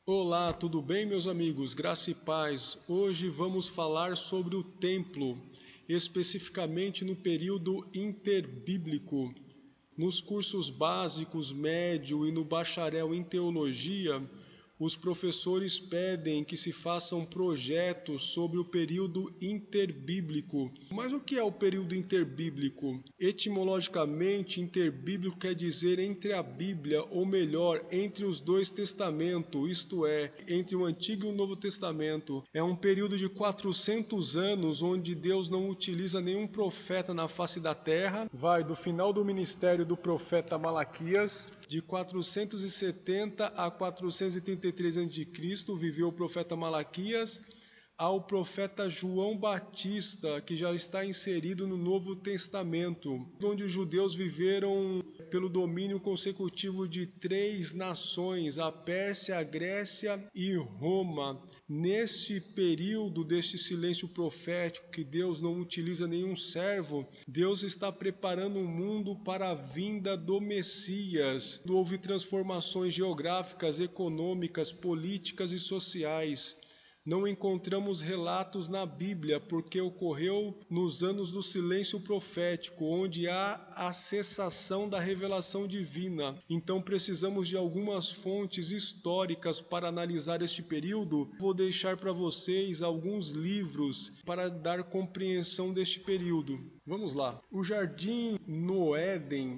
Olá, tudo bem, meus amigos? Graça e paz. Hoje vamos falar sobre o templo, especificamente no período interbíblico. Nos cursos básicos, médio e no bacharel em teologia, os professores pedem que se façam projetos sobre o período interbíblico. Mas o que é o período interbíblico? Etimologicamente, interbíblico quer dizer entre a Bíblia, ou melhor, entre os dois testamentos, isto é, entre o Antigo e o Novo Testamento. É um período de 400 anos onde Deus não utiliza nenhum profeta na face da terra. Vai do final do ministério do profeta Malaquias, de 470 a 433 a.C., viveu o profeta Malaquias, ao profeta João Batista, que já está inserido no Novo Testamento, onde os judeus viveram pelo domínio consecutivo de 3 nações, a Pérsia, a Grécia e Roma. Neste período deste silêncio profético, que Deus não utiliza nenhum servo, Deus está preparando o mundo para a vinda do Messias. Houve transformações geográficas, econômicas, políticas e sociais. Não encontramos relatos na Bíblia, porque ocorreu nos anos do silêncio profético, onde há a cessação da revelação divina. Então precisamos de algumas fontes históricas para analisar este período. Vou deixar para vocês alguns livros para dar compreensão deste período. Vamos lá. O jardim no Éden,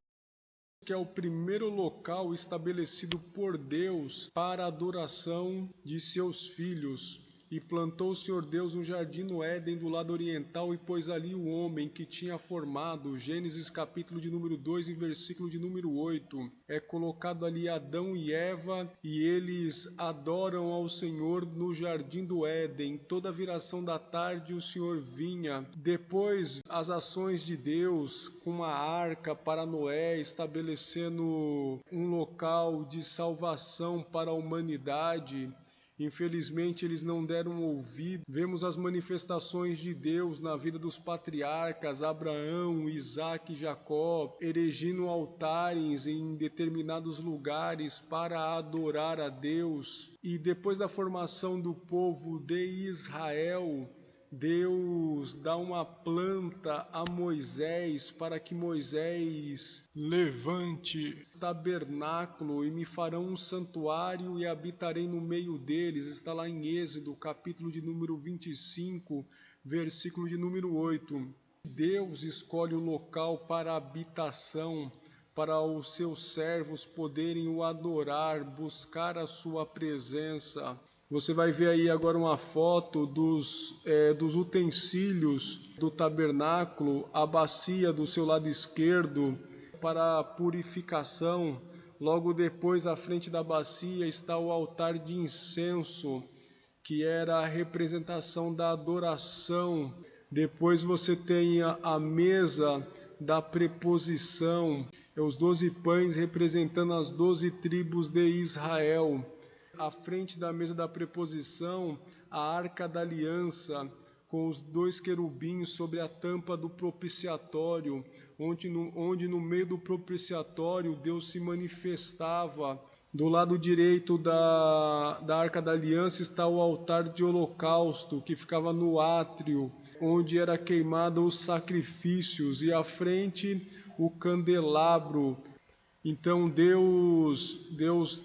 que é o primeiro local estabelecido por Deus para a adoração de seus filhos. E plantou o Senhor Deus um jardim no Éden do lado oriental e pôs ali o homem que tinha formado. Gênesis capítulo de número 2 e versículo de número 8. É colocado ali Adão e Eva e eles adoram ao Senhor no jardim do Éden. Toda a viração da tarde o Senhor vinha. Depois as ações de Deus com a arca para Noé, estabelecendo um local de salvação para a humanidade. Infelizmente eles não deram ouvido. Vemos as manifestações de Deus na vida dos patriarcas Abraão, Isaque e Jacó, erigindo altares em determinados lugares para adorar a Deus. E depois da formação do povo de Israel, Deus dá uma planta a Moisés para que Moisés levante tabernáculo e me farão um santuário e habitarei no meio deles. Está lá em Êxodo, capítulo de número 25, versículo de número 8. Deus escolhe o local para a habitação, para os seus servos poderem o adorar, buscar a sua presença. Você vai ver aí agora uma foto dos utensílios do tabernáculo, a bacia do seu lado esquerdo para a purificação. Logo depois, à frente da bacia, está o altar de incenso, que era a representação da adoração. Depois você tem a mesa da preposição, os 12 pães representando as 12 tribos de Israel. À frente da mesa da preposição, a arca da aliança, com os 2 querubins sobre a tampa do propiciatório, onde no meio do propiciatório Deus se manifestava. Do lado direito da arca da aliança está o altar de holocausto, que ficava no átrio, onde era queimado os sacrifícios, e à frente o candelabro. Então Deus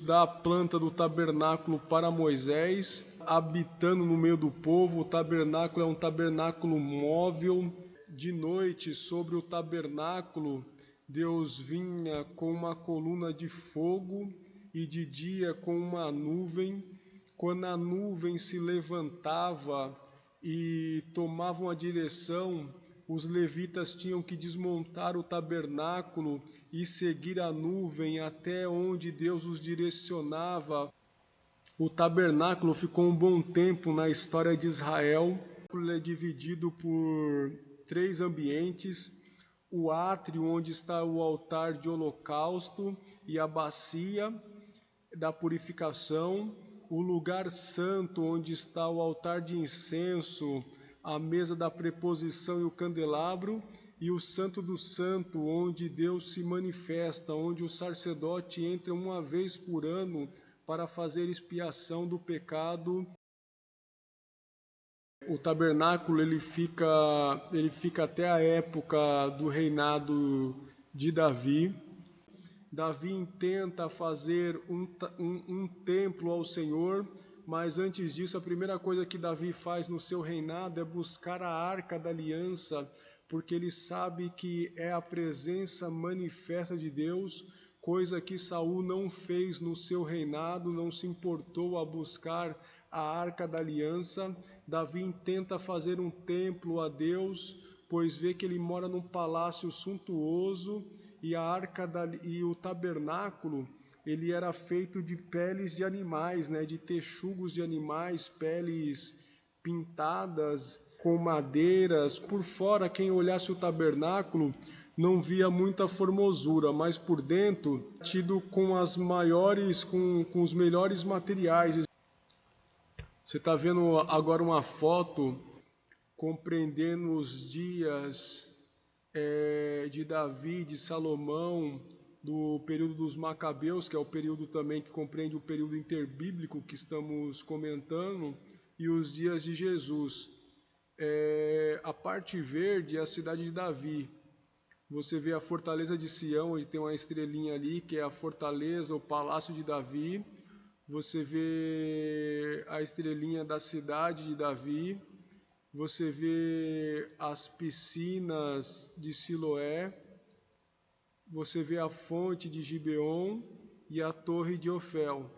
dá a planta do tabernáculo para Moisés, habitando no meio do povo. O tabernáculo é um tabernáculo móvel. De noite, sobre o tabernáculo, Deus vinha com uma coluna de fogo e de dia com uma nuvem. Quando a nuvem se levantava e tomava uma direção, os levitas tinham que desmontar o tabernáculo e seguir a nuvem até onde Deus os direcionava. O tabernáculo ficou um bom tempo na história de Israel. Ele é dividido por 3 ambientes: o átrio, onde está o altar de holocausto e a bacia da purificação, o lugar santo, onde está o altar de incenso, a mesa da preposição e o candelabro, e o santo do santo, onde Deus se manifesta, onde o sacerdote entra uma vez por ano para fazer expiação do pecado. O tabernáculo ele fica até a época do reinado de Davi. Davi intenta fazer um templo ao Senhor, mas antes disso, a primeira coisa que Davi faz no seu reinado é buscar a Arca da Aliança, porque ele sabe que é a presença manifesta de Deus, coisa que Saul não fez no seu reinado, não se importou a buscar a Arca da Aliança. Davi tenta fazer um templo a Deus, pois vê que ele mora num palácio suntuoso, e o tabernáculo ele era feito de peles de animais, de texugos de animais, peles pintadas com madeiras. Por fora, quem olhasse o tabernáculo não via muita formosura, mas por dentro, tido com com os melhores materiais. Você está vendo agora uma foto compreendendo os dias de Davi, de Salomão, do período dos Macabeus, que é o período também que compreende o período interbíblico que estamos comentando, e os dias de Jesus. A parte verde é a cidade de Davi. Você vê a fortaleza de Sião, onde tem uma estrelinha ali, que é a fortaleza, o palácio de Davi. Você vê a estrelinha da cidade de Davi. Você vê as piscinas de Siloé, você vê a fonte de Gibeon e a torre de Ofel.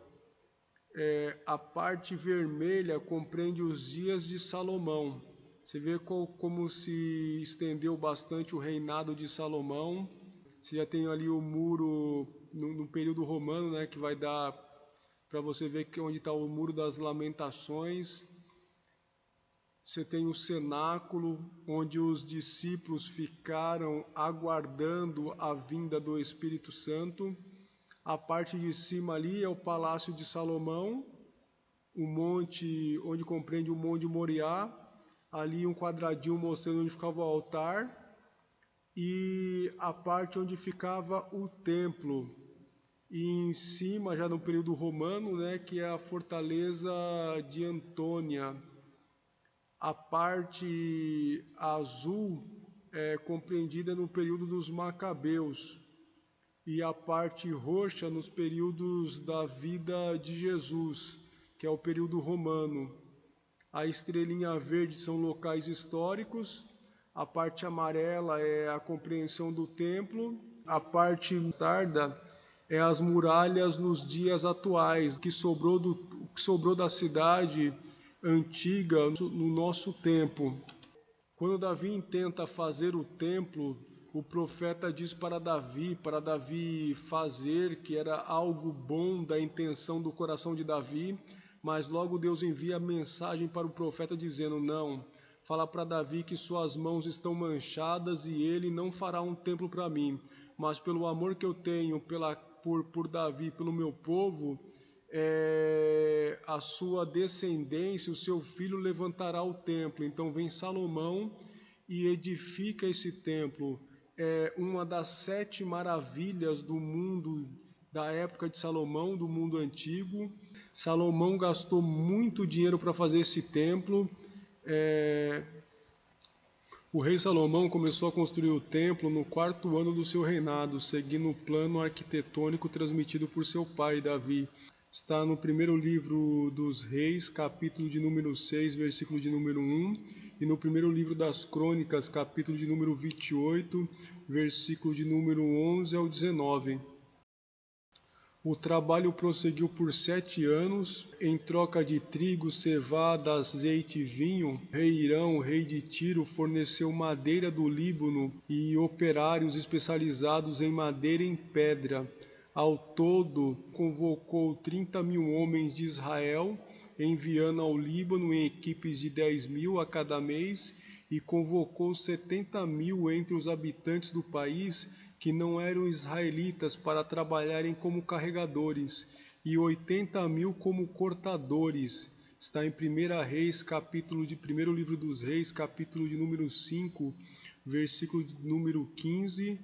A parte vermelha compreende os dias de Salomão. Você vê como se estendeu bastante o reinado de Salomão. Você já tem ali o muro no período romano, que vai dar para você ver onde está o Muro das Lamentações. Você tem o cenáculo, onde os discípulos ficaram aguardando a vinda do Espírito Santo. A parte de cima ali é o Palácio de Salomão, o monte, onde compreende o Monte Moriá. Ali um quadradinho mostrando onde ficava o altar. E a parte onde ficava o templo. E em cima, já no período romano, que é a fortaleza de Antônia. A parte azul é compreendida no período dos Macabeus e a parte roxa nos períodos da vida de Jesus, que é o período romano. A estrelinha verde são locais históricos, a parte amarela é a compreensão do templo, a parte tarda é as muralhas nos dias atuais, o que sobrou da cidade antiga no nosso tempo. Quando Davi tenta fazer o templo, o profeta diz para Davi fazer, que era algo bom da intenção do coração de Davi, mas logo Deus envia a mensagem para o profeta dizendo: não, fala para Davi que suas mãos estão manchadas e ele não fará um templo para mim, mas pelo amor que eu tenho por Davi, pelo meu povo, a sua descendência, o seu filho levantará o templo. Então vem Salomão e edifica esse templo. É uma das 7 maravilhas do mundo da época de Salomão, do mundo antigo. Salomão gastou muito dinheiro para fazer esse templo. O rei Salomão começou a construir o templo no 4º ano do seu reinado, seguindo o plano arquitetônico transmitido por seu pai, Davi. Está no primeiro livro dos Reis, capítulo de número 6, versículo de número 1, e no primeiro livro das Crônicas, capítulo de número 28, versículo de número 11 ao 19. O trabalho prosseguiu por 7 anos. Em troca de trigo, cevada, azeite e vinho, rei Irão, rei de Tiro, forneceu madeira do Líbano e operários especializados em madeira e em pedra. Ao todo, convocou 30.000 homens de Israel, enviando ao Líbano em equipes de 10.000 a cada mês, e convocou 70.000 entre os habitantes do país que não eram israelitas para trabalharem como carregadores, e 80.000 como cortadores. Está em 1 Reis, primeiro livro dos Reis, capítulo de número 5, versículo de número 15.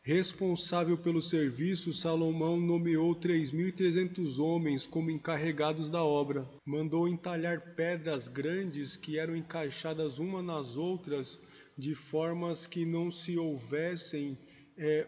Responsável pelo serviço, Salomão nomeou 3.300 homens como encarregados da obra. Mandou entalhar pedras grandes que eram encaixadas umas nas outras, de formas que não se houvessem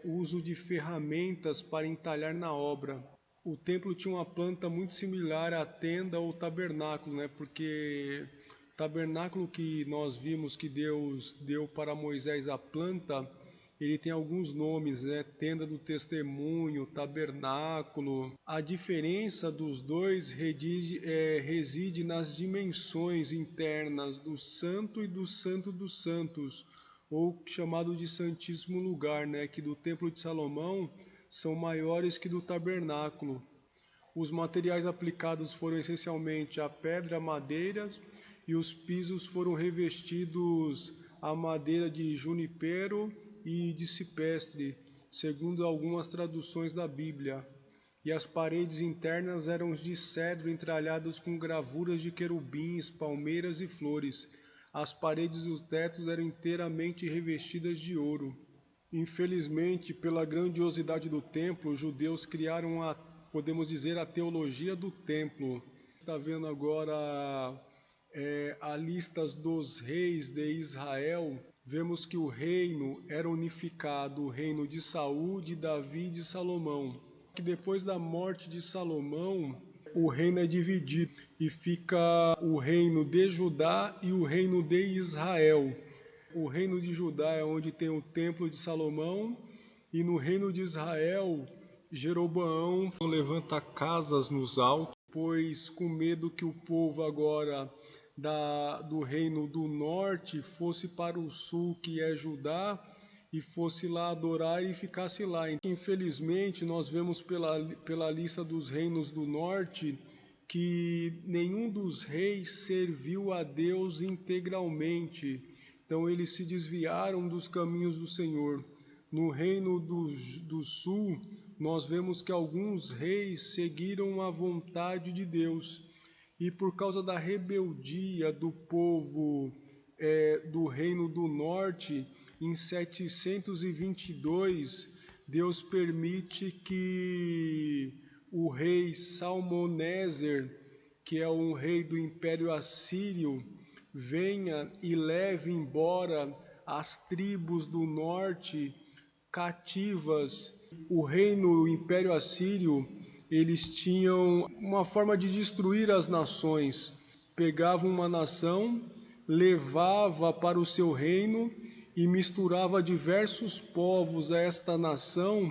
uso de ferramentas para entalhar na obra. O templo tinha uma planta muito similar à tenda ou tabernáculo, né? Porque o tabernáculo que nós vimos que Deus deu para Moisés a planta, ele tem alguns nomes, né? Tenda do testemunho, tabernáculo. A diferença dos dois reside nas dimensões internas do santo e do santo dos santos, ou chamado de santíssimo lugar, né? Que do templo de Salomão são maiores que do tabernáculo. Os materiais aplicados foram essencialmente a pedra, madeiras, e os pisos foram revestidos a madeira de junipero e de cipestre, segundo algumas traduções da Bíblia. E as paredes internas eram de cedro entralhadas com gravuras de querubins, palmeiras e flores. As paredes e os tetos eram inteiramente revestidas de ouro. Infelizmente, pela grandiosidade do templo, os judeus criaram podemos dizer, a teologia do templo. Está vendo agora a lista dos reis de Israel. Vemos que o reino era unificado, o reino de Saul, de Davi e de Salomão. Que depois da morte de Salomão, o reino é dividido e fica o reino de Judá e o reino de Israel. O reino de Judá é onde tem o templo de Salomão, e no reino de Israel, Jeroboão levanta casas nos altos, pois com medo que o povo agora do reino do norte fosse para o sul, que é Judá, e fosse lá adorar e ficasse lá. Infelizmente, nós vemos pela lista dos reinos do norte que nenhum dos reis serviu a Deus integralmente. Então eles se desviaram dos caminhos do Senhor. No reino do sul, nós vemos que alguns reis seguiram a vontade de Deus. E por causa da rebeldia do povo do reino do norte, em 722, Deus permite que o rei Salmaneser, que é um rei do Império Assírio, venha e leve embora as tribos do norte cativas. O Império Assírio, eles tinham uma forma de destruir as nações. Pegavam uma nação, levava para o seu reino e misturava diversos povos a esta nação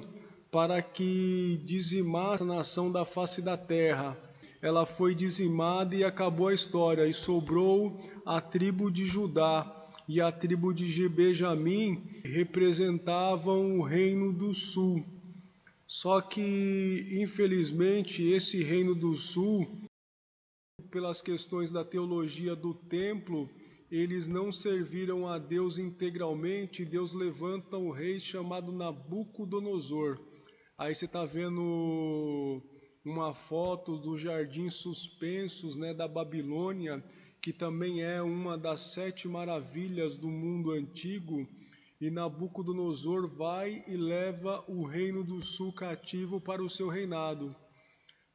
para que dizimasse a nação da face da terra. Ela foi dizimada e acabou a história, e sobrou a tribo de Judá e a tribo de Benjamim, representavam o reino do sul. Só que, infelizmente, esse reino do sul, pelas questões da teologia do templo, eles não serviram a Deus integralmente. Deus levanta um rei chamado Nabucodonosor. Aí você está vendo uma foto dos jardins suspensos, né, da Babilônia, que também é uma das 7 maravilhas do mundo antigo. E Nabucodonosor vai e leva o reino do sul cativo para o seu reinado.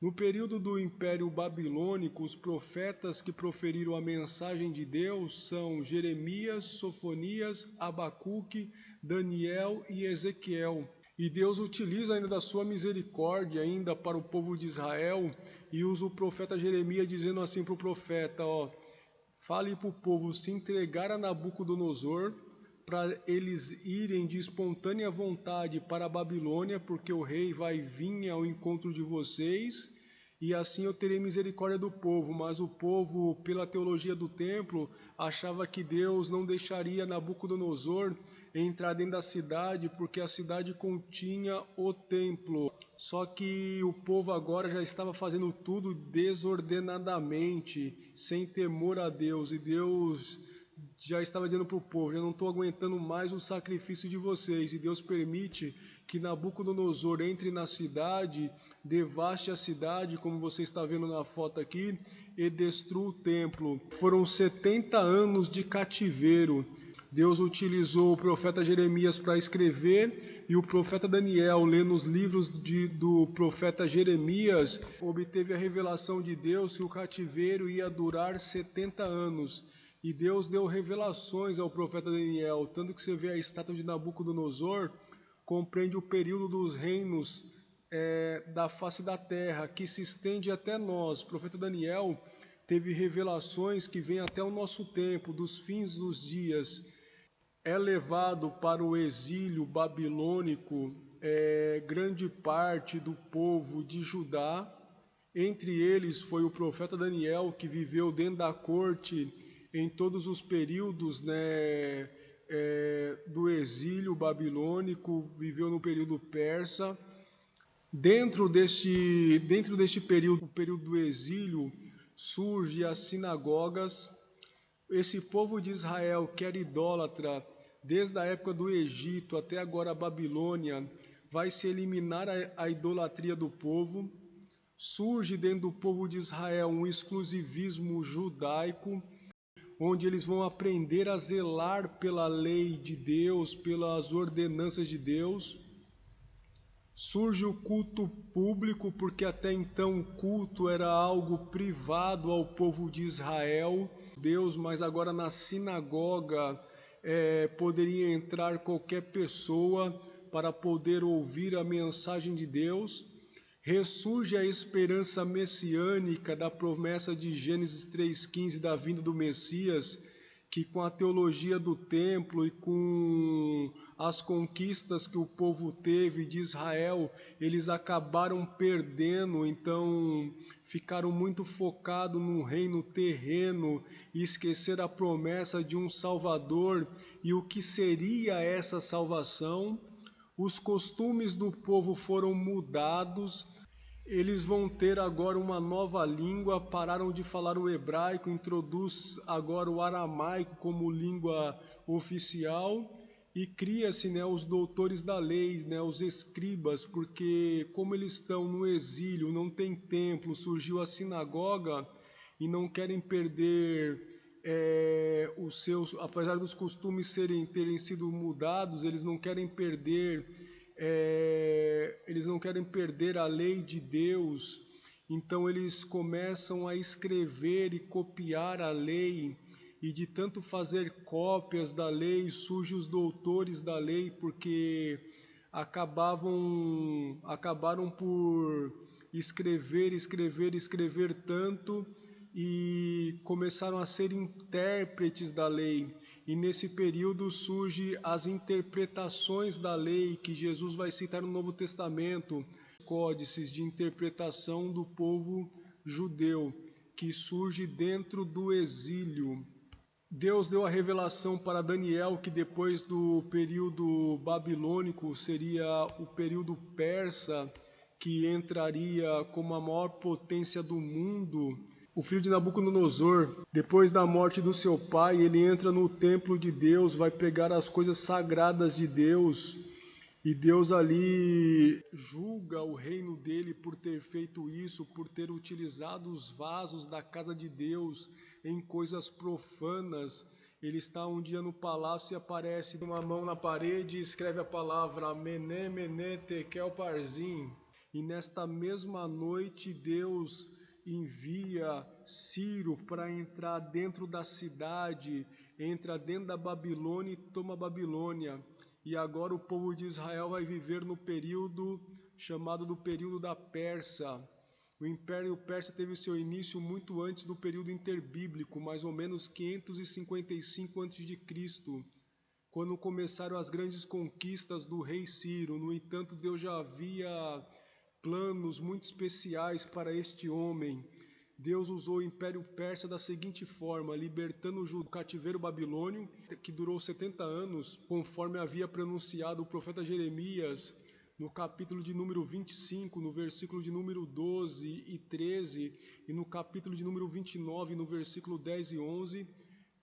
No período do Império Babilônico, os profetas que proferiram a mensagem de Deus são Jeremias, Sofonias, Abacuque, Daniel e Ezequiel. E Deus utiliza ainda da sua misericórdia ainda para o povo de Israel, e usa o profeta Jeremias dizendo assim para o profeta, fale para o povo se entregar a Nabucodonosor, para eles irem de espontânea vontade para a Babilônia, porque o rei vai vir ao encontro de vocês, e assim eu terei misericórdia do povo. Mas o povo, pela teologia do templo, achava que Deus não deixaria Nabucodonosor entrar dentro da cidade, porque a cidade continha o templo. Só que o povo agora já estava fazendo tudo desordenadamente, sem temor a Deus, e Deus já estava dizendo para o povo, já não estou aguentando mais o sacrifício de vocês. E Deus permite que Nabucodonosor entre na cidade, devaste a cidade, como você está vendo na foto aqui, e destrua o templo. Foram 70 anos de cativeiro. Deus utilizou o profeta Jeremias para escrever, e o profeta Daniel, lendo os livros do profeta Jeremias, obteve a revelação de Deus que o cativeiro ia durar 70 anos. E Deus deu revelações ao profeta Daniel, tanto que você vê a estátua de Nabucodonosor, compreende o período dos reinos da face da terra, que se estende até nós. O profeta Daniel teve revelações que vêm até o nosso tempo, dos fins dos dias. É levado para o exílio babilônico grande parte do povo de Judá. Entre eles foi o profeta Daniel, que viveu dentro da corte em todos os períodos, do exílio babilônico, viveu no período persa. Dentro deste período, o período do exílio, surgem as sinagogas. Esse povo de Israel, que era idólatra desde a época do Egito até agora a Babilônia, vai se eliminar a idolatria do povo. Surge dentro do povo de Israel um exclusivismo judaico, onde eles vão aprender a zelar pela lei de Deus, pelas ordenanças de Deus. Surge o culto público, porque até então o culto era algo privado ao povo de Israel, Deus, mas agora na sinagoga poderia entrar qualquer pessoa para poder ouvir a mensagem de Deus. Ressurge a esperança messiânica da promessa de Gênesis 3,15 da vinda do Messias, que com a teologia do templo e com as conquistas que o povo teve de Israel, eles acabaram perdendo, então ficaram muito focados no reino terreno e esqueceram a promessa de um Salvador e o que seria essa salvação. Os costumes do povo foram mudados, eles vão ter agora uma nova língua, pararam de falar o hebraico, introduz agora o aramaico como língua oficial e cria-se os doutores da lei, os escribas, porque como eles estão no exílio, não tem templo, surgiu a sinagoga e não querem perder os seus, apesar dos costumes terem sido mudados, eles não querem perder a lei de Deus. Então eles começam a escrever e copiar a lei, e de tanto fazer cópias da lei, surgem os doutores da lei, porque acabaram por escrever tanto, e começaram a ser intérpretes da lei. E nesse período surgem as interpretações da lei, que Jesus vai citar no Novo Testamento, códices de interpretação do povo judeu, que surge dentro do exílio. Deus deu a revelação para Daniel que depois do período babilônico seria o período persa, que entraria como a maior potência do mundo. O filho de Nabucodonosor, depois da morte do seu pai, ele entra no templo de Deus, vai pegar as coisas sagradas de Deus, e Deus ali julga o reino dele por ter feito isso, por ter utilizado os vasos da casa de Deus em coisas profanas. Ele está um dia no palácio e aparece uma mão na parede e escreve a palavra Mené, Mené, Tekel, Parzim. E nesta mesma noite Deus envia Ciro para entrar dentro da cidade, entra dentro da Babilônia e toma a Babilônia. E agora o povo de Israel vai viver no período chamado do período da Pérsia. O Império Persa teve seu início muito antes do período interbíblico, mais ou menos 555 a.C., quando começaram as grandes conquistas do rei Ciro. No entanto, Deus já havia planos muito especiais para este homem. Deus usou o Império Persa da seguinte forma, libertando o cativeiro babilônio, que durou 70 anos, conforme havia pronunciado o profeta Jeremias, no capítulo de número 25, no versículo de número 12 e 13, e no capítulo de número 29, no versículo 10 e 11,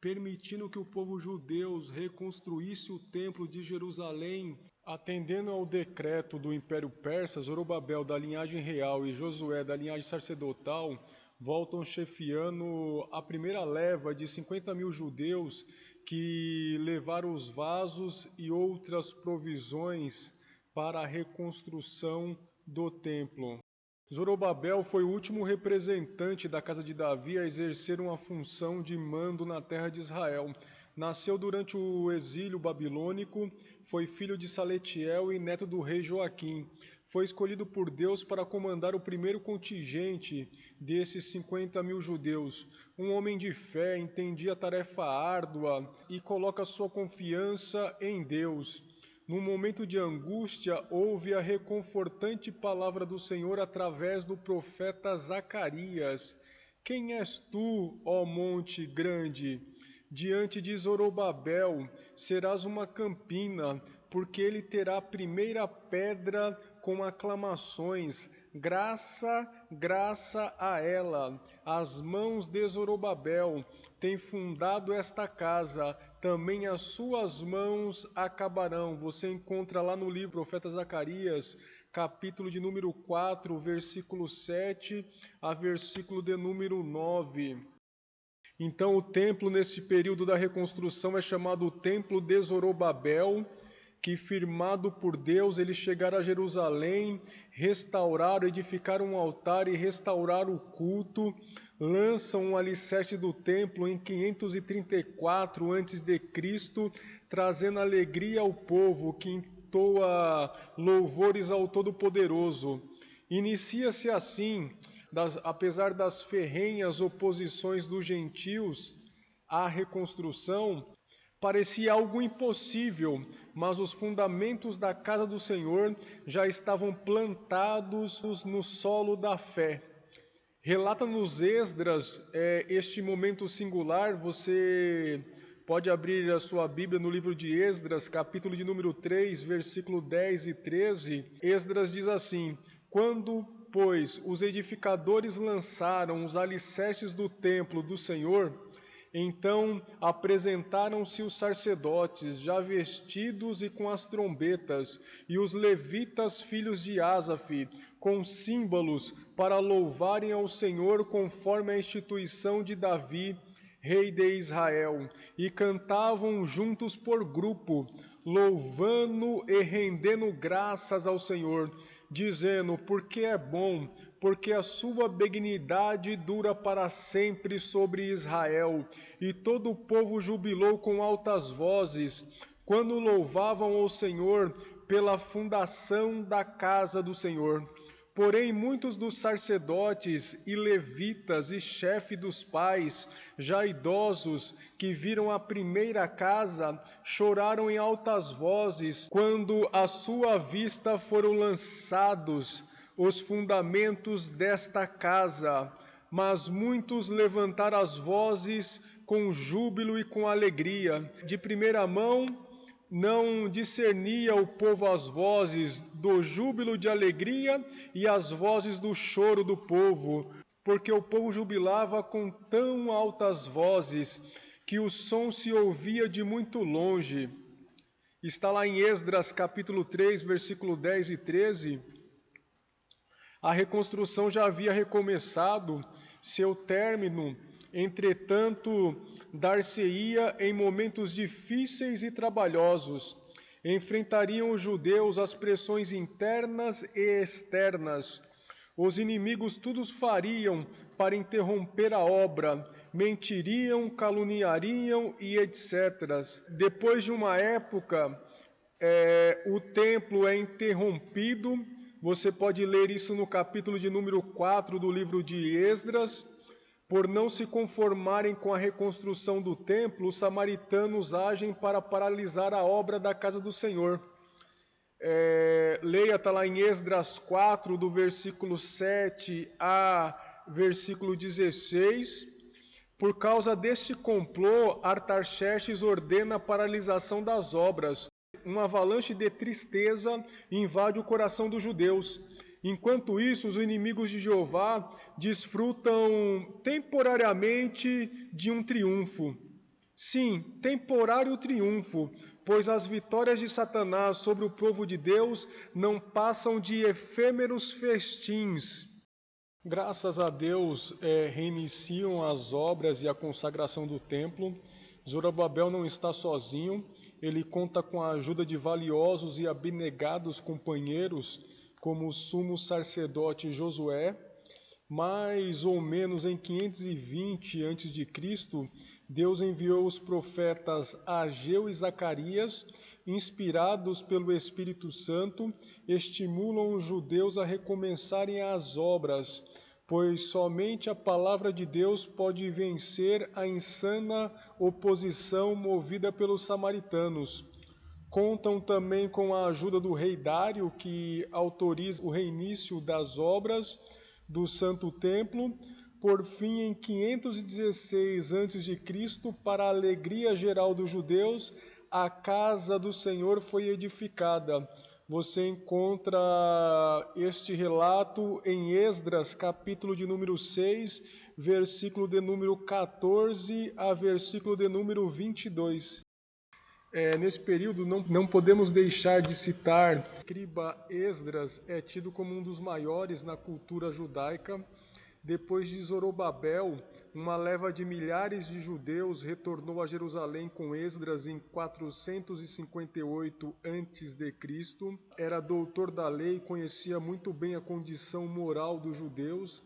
permitindo que o povo judeu reconstruísse o templo de Jerusalém, atendendo ao decreto do Império Persa. Zorobabel, da linhagem real, e Josué, da linhagem sacerdotal, voltam chefiando a primeira leva de 50 mil judeus que levaram os vasos e outras provisões para a reconstrução do templo. Zorobabel foi o último representante da casa de Davi a exercer uma função de mando na terra de Israel. Nasceu durante o exílio babilônico, foi filho de Saletiel e neto do rei Joaquim. Foi escolhido por Deus para comandar o primeiro contingente desses 50 mil judeus. Um homem de fé, entendia a tarefa árdua e coloca sua confiança em Deus. Num momento de angústia, ouve a reconfortante palavra do Senhor através do profeta Zacarias. Quem és tu, ó monte grande? Diante de Zorobabel serás uma campina, porque ele terá a primeira pedra com aclamações. Graça, graça a ela. As mãos de Zorobabel têm fundado esta casa, também as suas mãos acabarão. Você encontra lá no livro Profeta Zacarias, capítulo de número 4, versículo 7 a versículo de número 9. Então o templo nesse período da reconstrução é chamado o Templo de Zorobabel, que firmado por Deus, eles chegaram a Jerusalém, restauraram, edificaram um altar e restauraram o culto, lançam um alicerce do templo em 534 a.C., trazendo alegria ao povo, que entoa louvores ao Todo-Poderoso. Inicia-se assim, apesar das ferrenhas oposições dos gentios à reconstrução, parecia algo impossível, mas os fundamentos da casa do Senhor já estavam plantados no solo da fé. Relata-nos Esdras este momento singular. Você pode abrir a sua Bíblia no livro de Esdras, capítulo de número 3, versículo 10 e 13. Esdras diz assim: quando, pois, os edificadores lançaram os alicerces do templo do Senhor, então apresentaram-se os sacerdotes, já vestidos e com as trombetas, e os levitas, filhos de Asaf, com símbolos, para louvarem ao Senhor conforme a instituição de Davi, rei de Israel, e cantavam juntos por grupo, louvando e rendendo graças ao Senhor, dizendo: porque é bom, porque a sua benignidade dura para sempre sobre Israel. E todo o povo jubilou com altas vozes, quando louvavam ao Senhor pela fundação da casa do Senhor. Porém, muitos dos sacerdotes e levitas e chefe dos pais, já idosos, que viram a primeira casa, choraram em altas vozes, quando à sua vista foram lançados os fundamentos desta casa. Mas muitos levantaram as vozes com júbilo e com alegria. De primeira mão, não discernia o povo as vozes do júbilo de alegria e as vozes do choro do povo, porque o povo jubilava com tão altas vozes que o som se ouvia de muito longe. Está lá em Esdras capítulo 3, versículo 10 e 13. A reconstrução já havia recomeçado, seu término, entretanto, dar-se-ia em momentos difíceis e trabalhosos. Enfrentariam os judeus as pressões internas e externas. Os inimigos tudo fariam para interromper a obra, mentiriam, caluniariam e etc. Depois de uma época, o templo é interrompido. Você pode ler isso no capítulo de número 4 do livro de Esdras. Por não se conformarem com a reconstrução do templo, os samaritanos agem para paralisar a obra da casa do Senhor. Leia, está lá em Esdras 4, do versículo 7 a versículo 16. Por causa deste complô, Artaxerxes ordena a paralisação das obras. Uma avalanche de tristeza invade o coração dos judeus. Enquanto isso, os inimigos de Jeová desfrutam temporariamente de um triunfo. Sim, temporário triunfo, pois as vitórias de Satanás sobre o povo de Deus não passam de efêmeros festins. Graças a Deus, reiniciam as obras e a consagração do templo. Zorobabel não está sozinho, ele conta com a ajuda de valiosos e abnegados companheiros, como o sumo sacerdote Josué. Mais ou menos em 520 a.C., Deus enviou os profetas Ageu e Zacarias, inspirados pelo Espírito Santo, estimulam os judeus a recomeçarem as obras, pois somente a palavra de Deus pode vencer a insana oposição movida pelos samaritanos. Contam também com a ajuda do rei Dário, que autoriza o reinício das obras do Santo Templo. Por fim, em 516 a.C., para a alegria geral dos judeus, a casa do Senhor foi edificada. Você encontra este relato em Esdras, capítulo de número 6, versículo de número 14 a versículo de número 22. Nesse período, não podemos deixar de citar o escriba Esdras, é tido como um dos maiores na cultura judaica. Depois de Zorobabel, uma leva de milhares de judeus retornou a Jerusalém com Esdras em 458 a.C. Era doutor da lei e conhecia muito bem a condição moral dos judeus.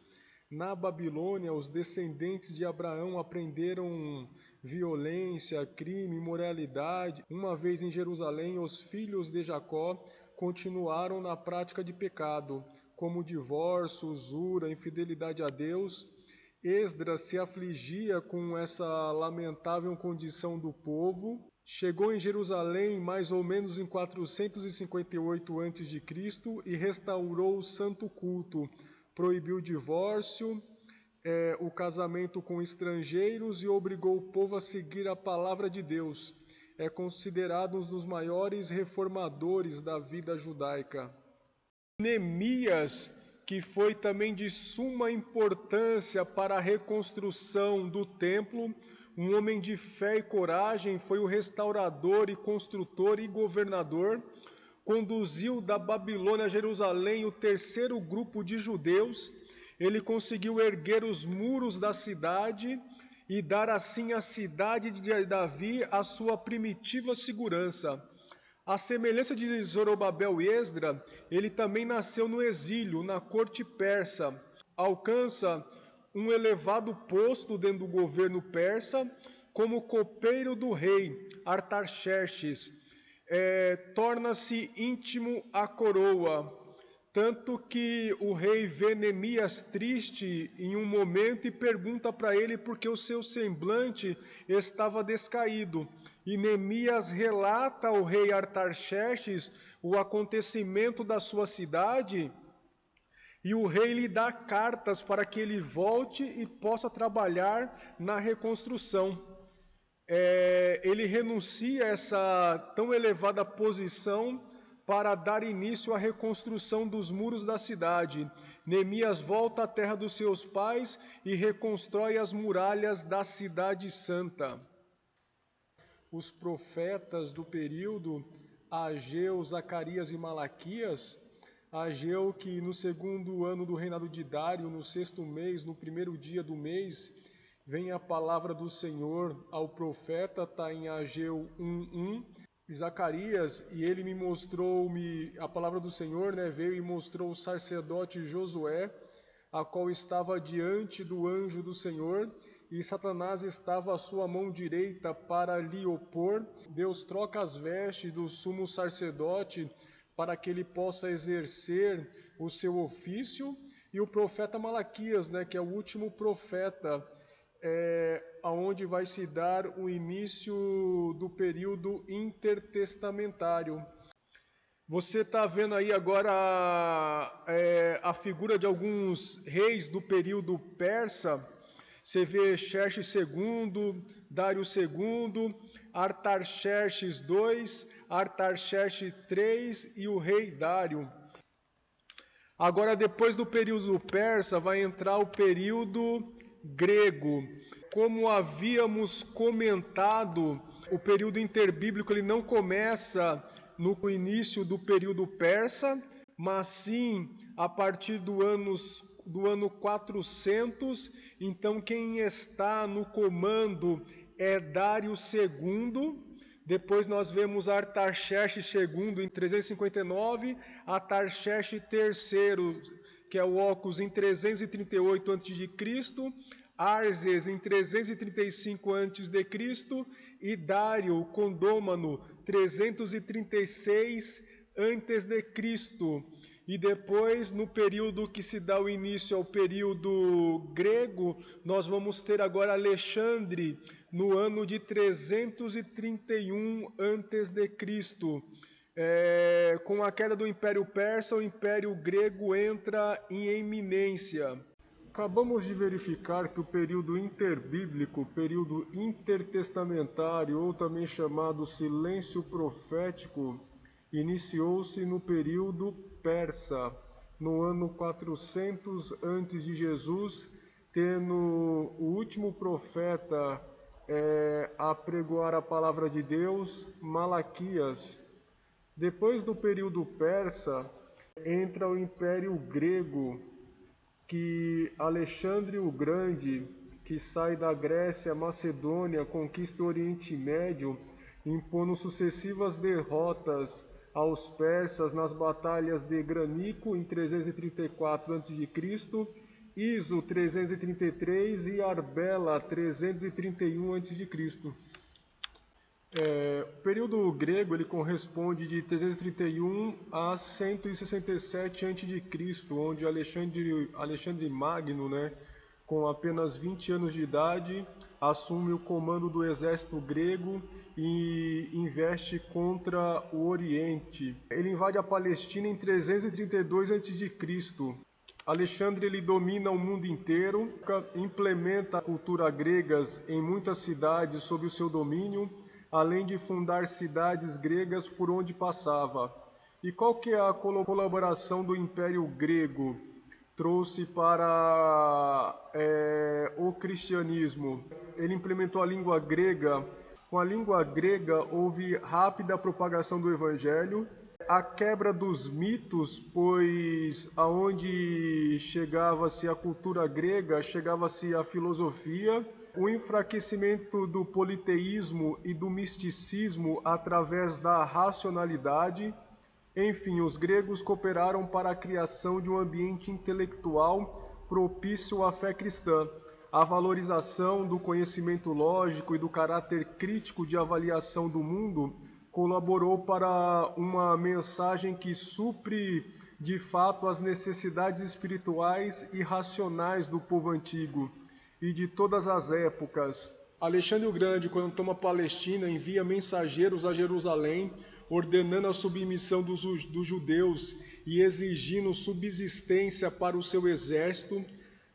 Na Babilônia, os descendentes de Abraão aprenderam violência, crime, imoralidade. Uma vez em Jerusalém, os filhos de Jacó continuaram na prática de pecado, como divórcio, usura, infidelidade a Deus. Esdras se afligia com essa lamentável condição do povo. Chegou em Jerusalém mais ou menos em 458 a.C. e restaurou o santo culto. Proibiu o divórcio, o casamento com estrangeiros e obrigou o povo a seguir a palavra de Deus. É considerado um dos maiores reformadores da vida judaica. Neemias, que foi também de suma importância para a reconstrução do templo, um homem de fé e coragem, foi o restaurador e construtor e governador. Conduziu da Babilônia a Jerusalém o terceiro grupo de judeus. Ele conseguiu erguer os muros da cidade e dar assim à cidade de Davi a sua primitiva segurança. À semelhança de Zorobabel e Esdras, ele também nasceu no exílio, na corte persa. Alcança um elevado posto dentro do governo persa como copeiro do rei Artaxerxes. Torna-se íntimo à coroa, tanto que o rei vê Neemias triste em um momento e pergunta para ele por que o seu semblante estava descaído. E Neemias relata ao rei Artaxerxes o acontecimento da sua cidade, e o rei lhe dá cartas para que ele volte e possa trabalhar na reconstrução. Ele renuncia a essa tão elevada posição para dar início à reconstrução dos muros da cidade. Neemias volta à terra dos seus pais e reconstrói as muralhas da cidade santa. Os profetas do período, Ageu, Zacarias e Malaquias. Ageu, que no segundo ano do reinado de Dário, no 6º mês, no primeiro dia do mês, vem a palavra do Senhor ao profeta, está em Ageu 1:1. Zacarias, e ele me mostrou, a palavra do Senhor, veio e mostrou o sacerdote Josué, a qual estava diante do anjo do Senhor, e Satanás estava à sua mão direita para lhe opor. Deus troca as vestes do sumo sacerdote para que ele possa exercer o seu ofício, e o profeta Malaquias, que é o último profeta, aonde vai se dar o início do período intertestamentário. Você está vendo aí agora a figura de alguns reis do período persa. Você vê Xerxes II, Dário II, Artaxerxes II, Artaxerxes III e o rei Dário. Agora, depois do período persa, vai entrar o período grego. Como havíamos comentado, o período interbíblico ele não começa no início do período persa, mas sim a partir do anos do ano 400. Então quem está no comando é Dário II. Depois nós vemos Artaxerxes II em 359, Artaxerxes III, que é o Ocus, em 338 a.C., Árzes em 335 a.C. e Dário Condômano 336 a.C. E depois, no período que se dá o início ao período grego, nós vamos ter agora Alexandre no ano de 331 a.C. Com a queda do Império Persa, o Império Grego entra em eminência. Acabamos de verificar que o período interbíblico, período intertestamentário, ou também chamado silêncio profético, iniciou-se no período persa, no ano 400 a.C., tendo o último profeta a pregoar a palavra de Deus, Malaquias. Depois do período persa, entra o Império Grego, que Alexandre o Grande, que sai da Grécia, Macedônia, conquista o Oriente Médio, impondo sucessivas derrotas aos persas nas batalhas de Granico, em 334 a.C., Iso, 333, e Arbela, 331 a.C. O período grego ele corresponde de 331 a 167 a.C., onde Alexandre Magno, com apenas 20 anos de idade, assume o comando do exército grego e investe contra o Oriente. Ele invade a Palestina em 332 a.C. Alexandre ele domina o mundo inteiro, implementa a cultura grega em muitas cidades sob o seu domínio, além de fundar cidades gregas por onde passava. E qual que é a colaboração do Império Grego? Trouxe para o cristianismo. Ele implementou a língua grega. Com a língua grega houve rápida propagação do Evangelho, a quebra dos mitos, pois aonde chegava-se a cultura grega, chegava-se a filosofia, o enfraquecimento do politeísmo e do misticismo através da racionalidade. Enfim, os gregos cooperaram para a criação de um ambiente intelectual propício à fé cristã. A valorização do conhecimento lógico e do caráter crítico de avaliação do mundo colaborou para uma mensagem que supre de fato as necessidades espirituais e racionais do povo antigo e de todas as épocas. Alexandre o Grande, quando toma a Palestina, envia mensageiros a Jerusalém, ordenando a submissão dos judeus e exigindo subsistência para o seu exército.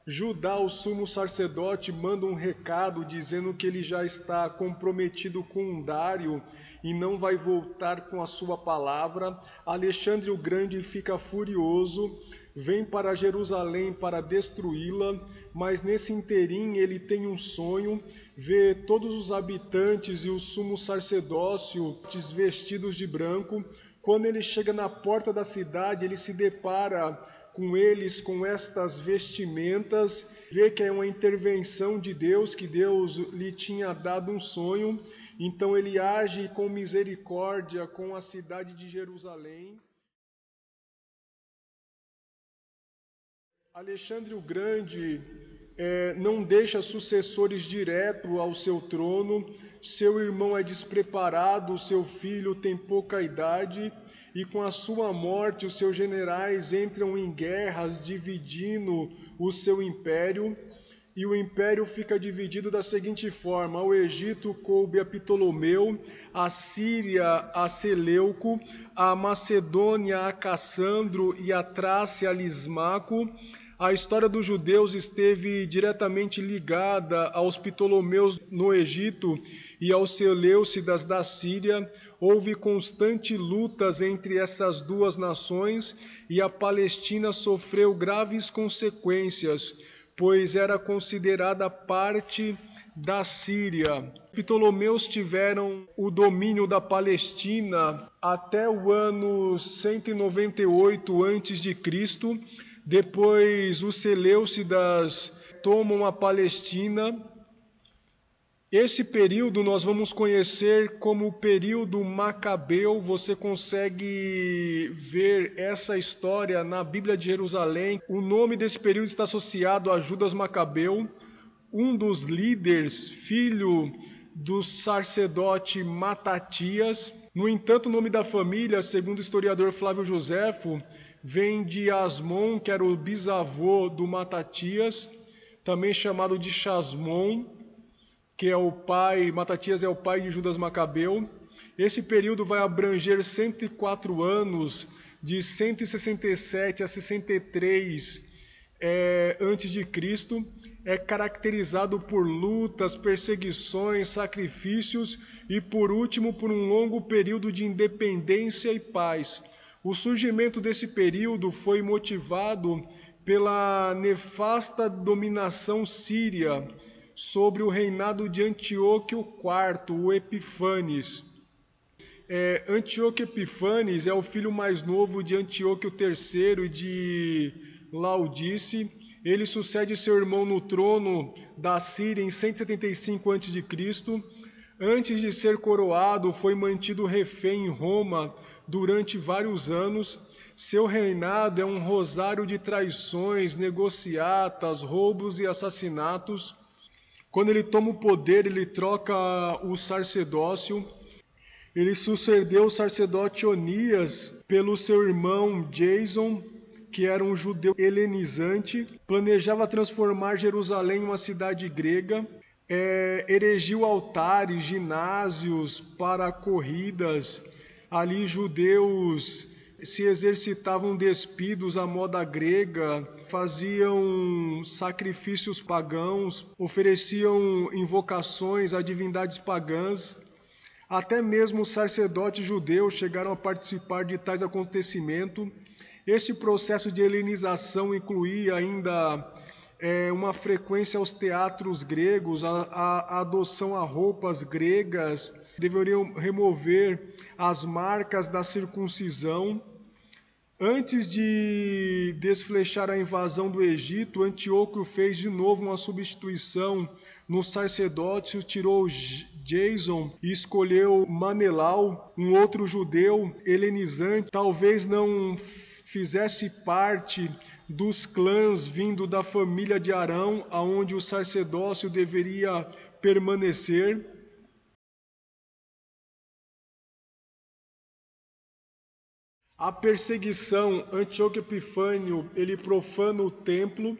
Judá, o sumo sacerdote, manda um recado dizendo que ele já está comprometido com Dário e não vai voltar com a sua palavra. Alexandre o Grande fica furioso, vem para Jerusalém para destruí-la, mas nesse interim ele tem um sonho, vê todos os habitantes e o sumo sacerdócio vestidos de branco. Quando ele chega na porta da cidade, ele se depara com eles, com estas vestimentas, vê que é uma intervenção de Deus, que Deus lhe tinha dado um sonho, então ele age com misericórdia com a cidade de Jerusalém. Alexandre o Grande não deixa sucessores direto ao seu trono, seu irmão é despreparado, seu filho tem pouca idade, e com a sua morte os seus generais entram em guerras, dividindo o seu império, e o império fica dividido da seguinte forma: o Egito coube a Ptolomeu, a Síria a Seleuco, a Macedônia a Cassandro e a Trácia a Lismaco. A história dos judeus esteve diretamente ligada aos Ptolomeus no Egito e aos Seleucidas da Síria. Houve constantes lutas entre essas duas nações e a Palestina sofreu graves consequências, pois era considerada parte da Síria. Ptolomeus tiveram o domínio da Palestina até o ano 198 a.C., Depois os Seleucidas tomam a Palestina. Esse período nós vamos conhecer como o período Macabeu. Você consegue ver essa história na Bíblia de Jerusalém. O nome desse período está associado a Judas Macabeu, um dos líderes, filho do sacerdote Matatias. No entanto, o nome da família, segundo o historiador Flávio Joséfo, vem de Asmon, que era o bisavô do Matatias, também chamado de Chasmon, que é o pai, Matatias é o pai de Judas Macabeu. Esse período vai abranger 104 anos, de 167 a 63 antes de Cristo. É caracterizado por lutas, perseguições, sacrifícios e, por último, por um longo período de independência e paz. O surgimento desse período foi motivado pela nefasta dominação síria sobre o reinado de Antíoco IV, o Epifanes. Antíoco Epifanes é o filho mais novo de Antíoco III e de Laodice. Ele sucede seu irmão no trono da Síria em 175 a.C. Antes de ser coroado, foi mantido refém em Roma durante vários anos. Seu reinado é um rosário de traições, negociatas, roubos e assassinatos. Quando ele toma o poder, ele troca o sacerdócio. Ele sucedeu o sacerdote Onias pelo seu irmão Jason, que era um judeu helenizante. Planejava transformar Jerusalém em uma cidade grega. Erigiu altares, ginásios para corridas. Ali judeus se exercitavam despidos à moda grega, faziam sacrifícios pagãos, ofereciam invocações a divindades pagãs. Até mesmo os sacerdotes judeus chegaram a participar de tais acontecimentos. Esse processo de helenização incluía ainda uma frequência aos teatros gregos, a adoção a roupas gregas, deveriam remover as marcas da circuncisão. Antes de desflechar a invasão do Egito, Antíoco fez de novo uma substituição no sacerdócio, tirou Jason e escolheu Manelau, um outro judeu helenizante, talvez não fizesse parte dos clãs vindo da família de Arão, aonde o sacerdócio deveria permanecer. A perseguição, Antíoco Epifânio, ele profana o templo.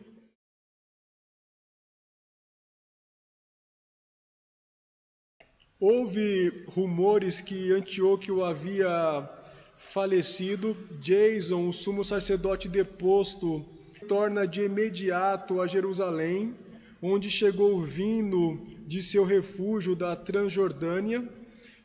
Houve rumores que Antíoco havia falecido. Jason, o sumo sacerdote deposto, torna de imediato a Jerusalém, onde chegou vindo de seu refúgio da Transjordânia,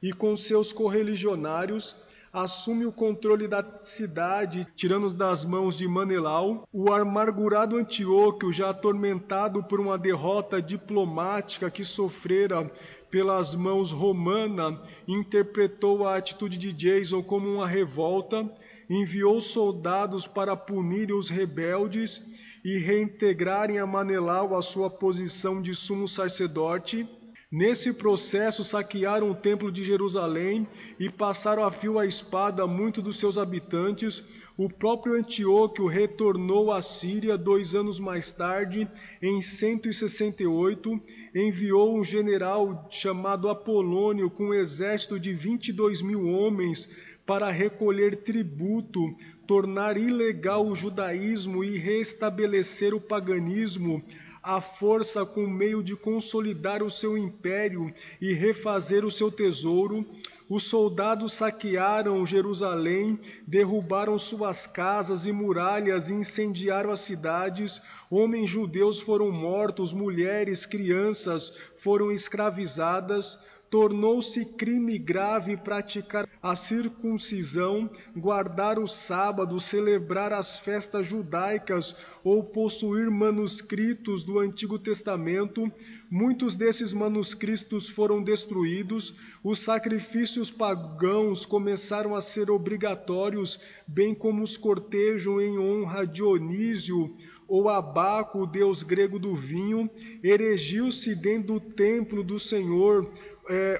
e com seus correligionários assume o controle da cidade, tirando-os das mãos de Manelau. O amargurado Antíoco, já atormentado por uma derrota diplomática que sofrera pelas mãos romanas, interpretou a atitude de Jason como uma revolta, enviou soldados para punir os rebeldes e reintegrarem a Manelau à sua posição de sumo sacerdote. Nesse processo, saquearam o templo de Jerusalém e passaram a fio a espada muitos dos seus habitantes. O próprio Antíoco retornou à Síria 2 anos mais tarde, em 168, enviou um general chamado Apolônio com um exército de 22.000 homens para recolher tributo, tornar ilegal o judaísmo e restabelecer o paganismo, à força com meio de consolidar o seu império e refazer o seu tesouro. Os soldados saquearam Jerusalém, derrubaram suas casas e muralhas e incendiaram as cidades. Homens judeus foram mortos, mulheres, crianças foram escravizadas. tornou-se crime grave praticar a circuncisão, guardar o sábado, celebrar as festas judaicas ou possuir manuscritos do Antigo Testamento. Muitos desses manuscritos foram destruídos, os sacrifícios pagãos começaram a ser obrigatórios, bem como os cortejos em honra a Dionísio ou Abaco, o deus grego do vinho. Erigiu-se dentro do templo do Senhor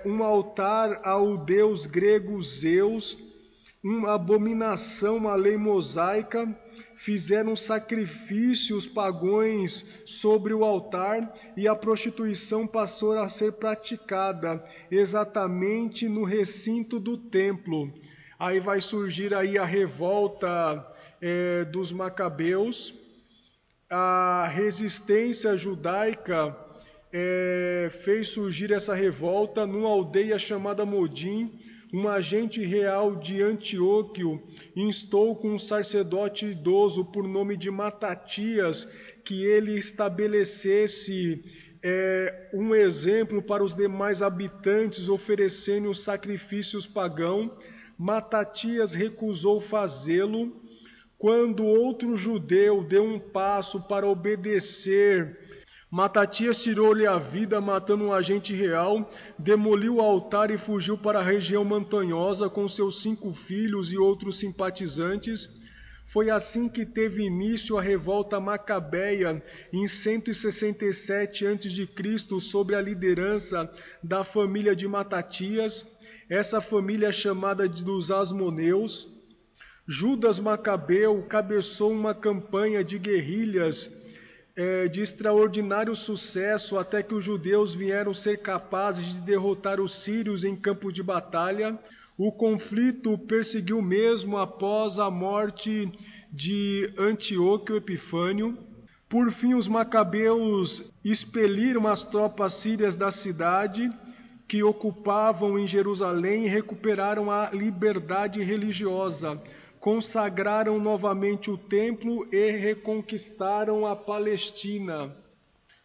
um altar ao deus grego Zeus, uma abominação à lei mosaica. Fizeram sacrifícios pagãos sobre o altar e a prostituição passou a ser praticada exatamente no recinto do templo. Aí vai surgir aí a revolta dos Macabeus. A resistência judaica fez surgir essa revolta numa aldeia chamada Modim. Um agente real de Antíoco instou com um sacerdote idoso por nome de Matatias que ele estabelecesse um exemplo para os demais habitantes, oferecendo os sacrifícios pagãos. Matatias recusou fazê-lo. Quando outro judeu deu um passo para obedecer, Matatias tirou-lhe a vida, matando um agente real, demoliu o altar e fugiu para a região montanhosa com seus 5 filhos e outros simpatizantes. Foi assim que teve início a revolta macabeia em 167 a.C., sob a liderança da família de Matatias. Essa família é chamada dos Asmoneus. Judas Macabeu cabeçou uma campanha de guerrilhas de extraordinário sucesso, até que os judeus vieram ser capazes de derrotar os sírios em campo de batalha. O conflito perseguiu mesmo após a morte de Antíoco Epifânio. Por fim, os macabeus expeliram as tropas sírias da cidade que ocupavam em Jerusalém e recuperaram a liberdade religiosa. Consagraram novamente o templo e reconquistaram a Palestina.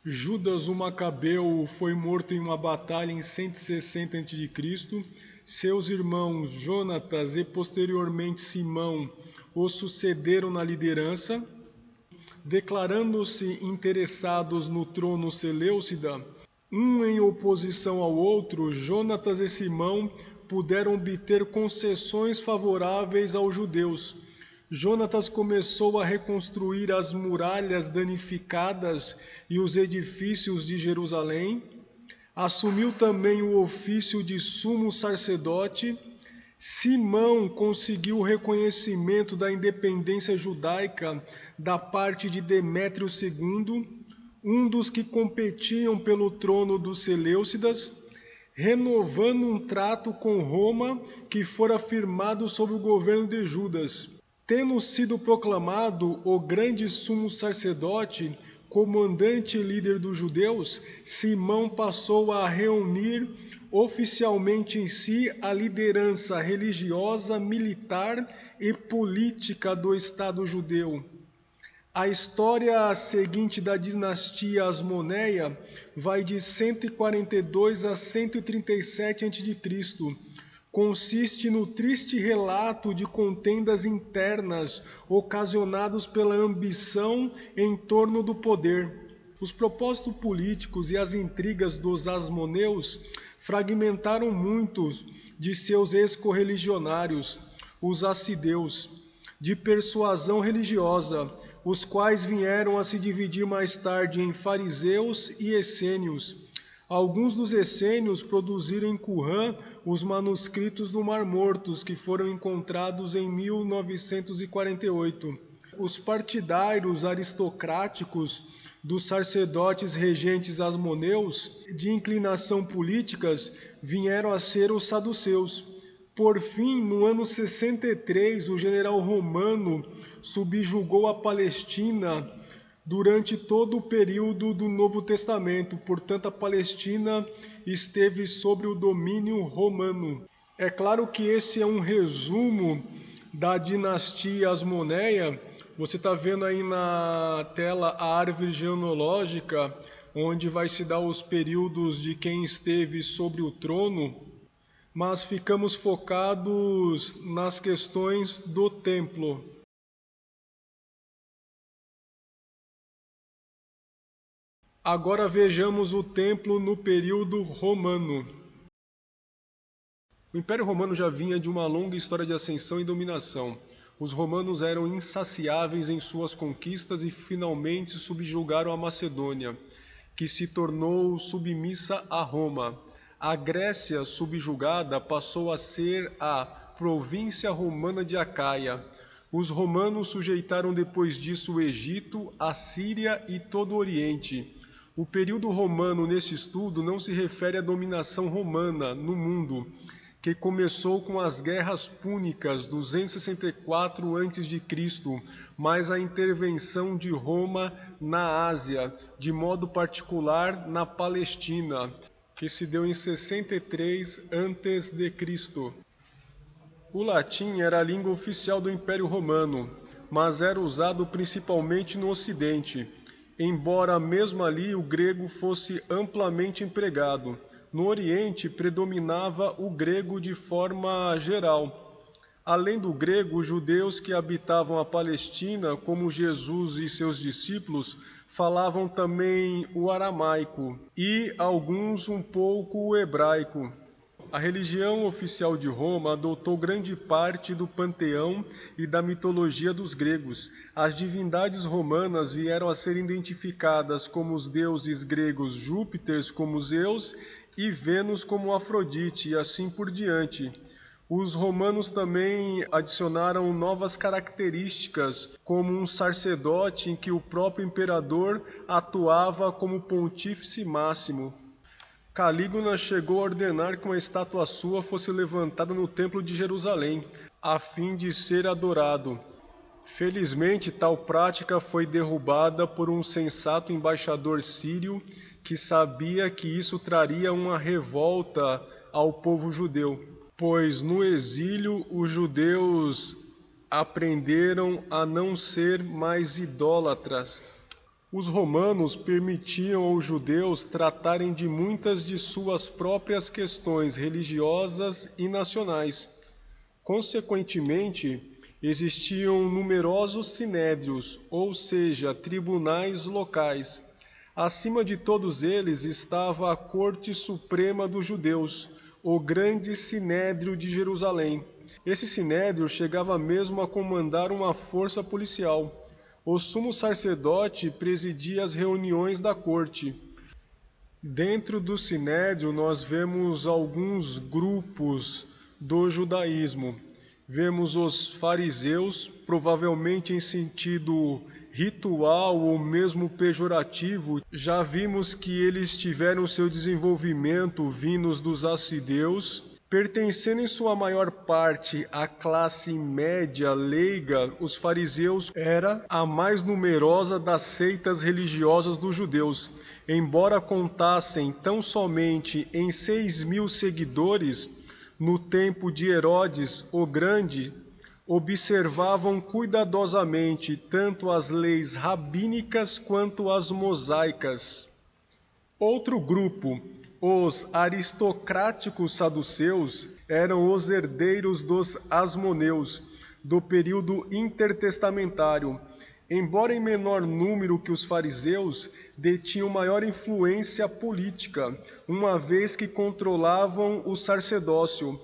Judas o Macabeu foi morto em uma batalha em 160 a.C. Seus irmãos Jonatas e posteriormente Simão o sucederam na liderança. Declarando-se interessados no trono seleucida, um em oposição ao outro, Jonatas e Simão puderam obter concessões favoráveis aos judeus. Jonatas começou a reconstruir as muralhas danificadas e os edifícios de Jerusalém. Assumiu também o ofício de sumo sacerdote. Simão conseguiu o reconhecimento da independência judaica da parte de Demétrio II, um dos que competiam pelo trono dos Seleucidas, renovando um trato com Roma que fora firmado sob o governo de Judas. Tendo sido proclamado o grande sumo sacerdote, comandante e líder dos judeus, Simão passou a reunir oficialmente em si a liderança religiosa, militar e política do Estado judeu. A história seguinte da dinastia Asmoneia vai de 142 a 137 a.C. Consiste no triste relato de contendas internas ocasionadas pela ambição em torno do poder. Os propósitos políticos e as intrigas dos Asmoneus fragmentaram muitos de seus ex-correligionários, os Assideus, de persuasão religiosa, os quais vieram a se dividir mais tarde em fariseus e essênios. Alguns dos essênios produziram em Qumran os manuscritos do Mar Morto, que foram encontrados em 1948. Os partidários aristocráticos dos sacerdotes regentes asmoneus, de inclinação políticas, vieram a ser os saduceus. Por fim, no ano 63, o general romano subjugou a Palestina durante todo o período do Novo Testamento. Portanto, a Palestina esteve sob o domínio romano. É claro que esse é um resumo da dinastia Asmoneia. Você está vendo aí na tela a árvore genealógica, onde vai se dar os períodos de quem esteve sobre o trono, mas ficamos focados nas questões do templo. Agora vejamos o templo no período romano. O Império Romano já vinha de uma longa história de ascensão e dominação. Os romanos eram insaciáveis em suas conquistas e finalmente subjugaram a Macedônia, que se tornou submissa a Roma. A Grécia subjugada passou a ser a província romana de Acaia. Os romanos sujeitaram depois disso o Egito, a Síria e todo o Oriente. O período romano nesse estudo não se refere à dominação romana no mundo, que começou com as guerras púnicas 264 a.C., mas a intervenção de Roma na Ásia, de modo particular na Palestina, que se deu em 63 a.C. O latim era a língua oficial do Império Romano, mas era usado principalmente no Ocidente, embora mesmo ali o grego fosse amplamente empregado. No Oriente predominava o grego de forma geral. Além do grego, os judeus que habitavam a Palestina, como Jesus e seus discípulos, falavam também o aramaico e alguns um pouco o hebraico. A religião oficial de Roma adotou grande parte do panteão e da mitologia dos gregos. As divindades romanas vieram a ser identificadas como os deuses gregos Júpiter como Zeus e Vênus como Afrodite, e assim por diante. Os romanos também adicionaram novas características, como um sacerdote em que o próprio imperador atuava como pontífice máximo. Calígula chegou a ordenar que uma estátua sua fosse levantada no Templo de Jerusalém, a fim de ser adorado. Felizmente, tal prática foi derrubada por um sensato embaixador sírio que sabia que isso traria uma revolta ao povo judeu, pois no exílio os judeus aprenderam a não ser mais idólatras. Os romanos permitiam aos judeus tratarem de muitas de suas próprias questões religiosas e nacionais. Consequentemente, existiam numerosos sinédrios, ou seja, tribunais locais. Acima de todos eles estava a Corte Suprema dos Judeus, o Grande Sinédrio de Jerusalém. Esse sinédrio chegava mesmo a comandar uma força policial. O sumo sacerdote presidia as reuniões da corte. Dentro do sinédrio nós vemos alguns grupos do judaísmo. Vemos os fariseus, provavelmente em sentido ritual ou mesmo pejorativo. Já vimos que eles tiveram seu desenvolvimento vindos dos assidus. Pertencendo em sua maior parte à classe média leiga, os fariseus era a mais numerosa das seitas religiosas dos judeus. Embora contassem tão somente em 6.000 seguidores, no tempo de Herodes o Grande, observavam cuidadosamente tanto as leis rabínicas quanto as mosaicas. Outro grupo, os aristocráticos saduceus, eram os herdeiros dos asmoneus, do período intertestamentário. Embora em menor número que os fariseus, detinham maior influência política, uma vez que controlavam o sacerdócio.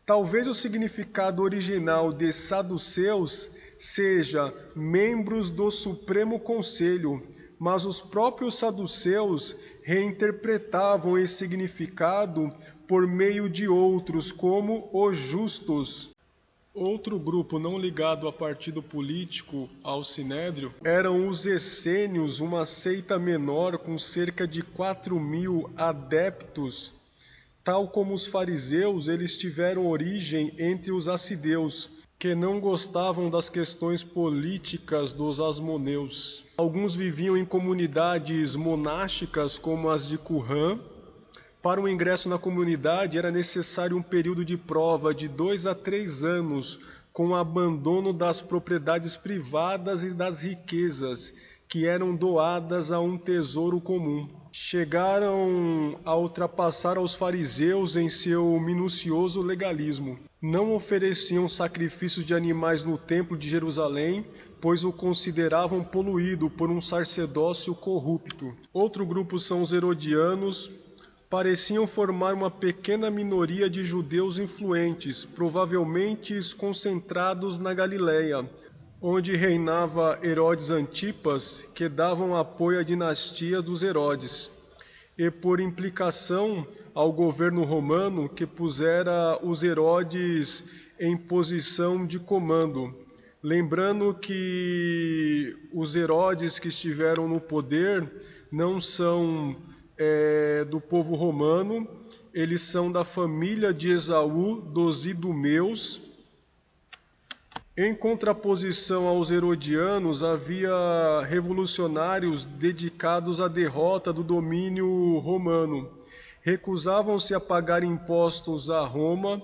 Talvez o significado original de saduceus seja membros do Supremo Conselho, mas os próprios saduceus reinterpretavam esse significado por meio de outros, como os justos. Outro grupo não ligado a partido político ao Sinédrio eram os essênios, uma seita menor com cerca de 4.000 adeptos. Tal como os fariseus, eles tiveram origem entre os assideus, que não gostavam das questões políticas dos asmoneus. Alguns viviam em comunidades monásticas, como as de Qumran. Para o ingresso na comunidade era necessário um período de prova de 2 a 3 anos, com o abandono das propriedades privadas e das riquezas, que eram doadas a um tesouro comum. Chegaram a ultrapassar aos fariseus em seu minucioso legalismo. Não ofereciam sacrifícios de animais no templo de Jerusalém, pois o consideravam poluído por um sacerdócio corrupto. Outro grupo são os herodianos. Pareciam formar uma pequena minoria de judeus influentes, provavelmente concentrados na Galileia, onde reinava Herodes Antipas, que davam apoio à dinastia dos Herodes, e por implicação ao governo romano, que pusera os Herodes em posição de comando. Lembrando que os Herodes que estiveram no poder não são do povo romano, eles são da família de Esaú, dos idumeus. Em contraposição aos herodianos, havia revolucionários dedicados à derrota do domínio romano. Recusavam-se a pagar impostos a Roma,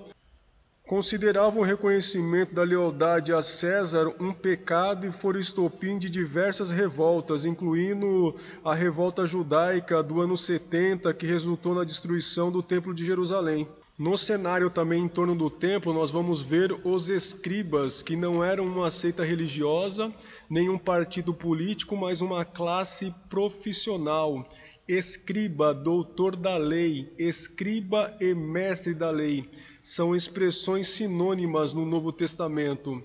consideravam o reconhecimento da lealdade a César um pecado e foram estopim de diversas revoltas, incluindo a revolta judaica do ano 70, que resultou na destruição do Templo de Jerusalém. No cenário também em torno do templo, nós vamos ver os escribas, que não eram uma seita religiosa, nem um partido político, mas uma classe profissional. Escriba, doutor da lei, escriba e mestre da lei, são expressões sinônimas no Novo Testamento.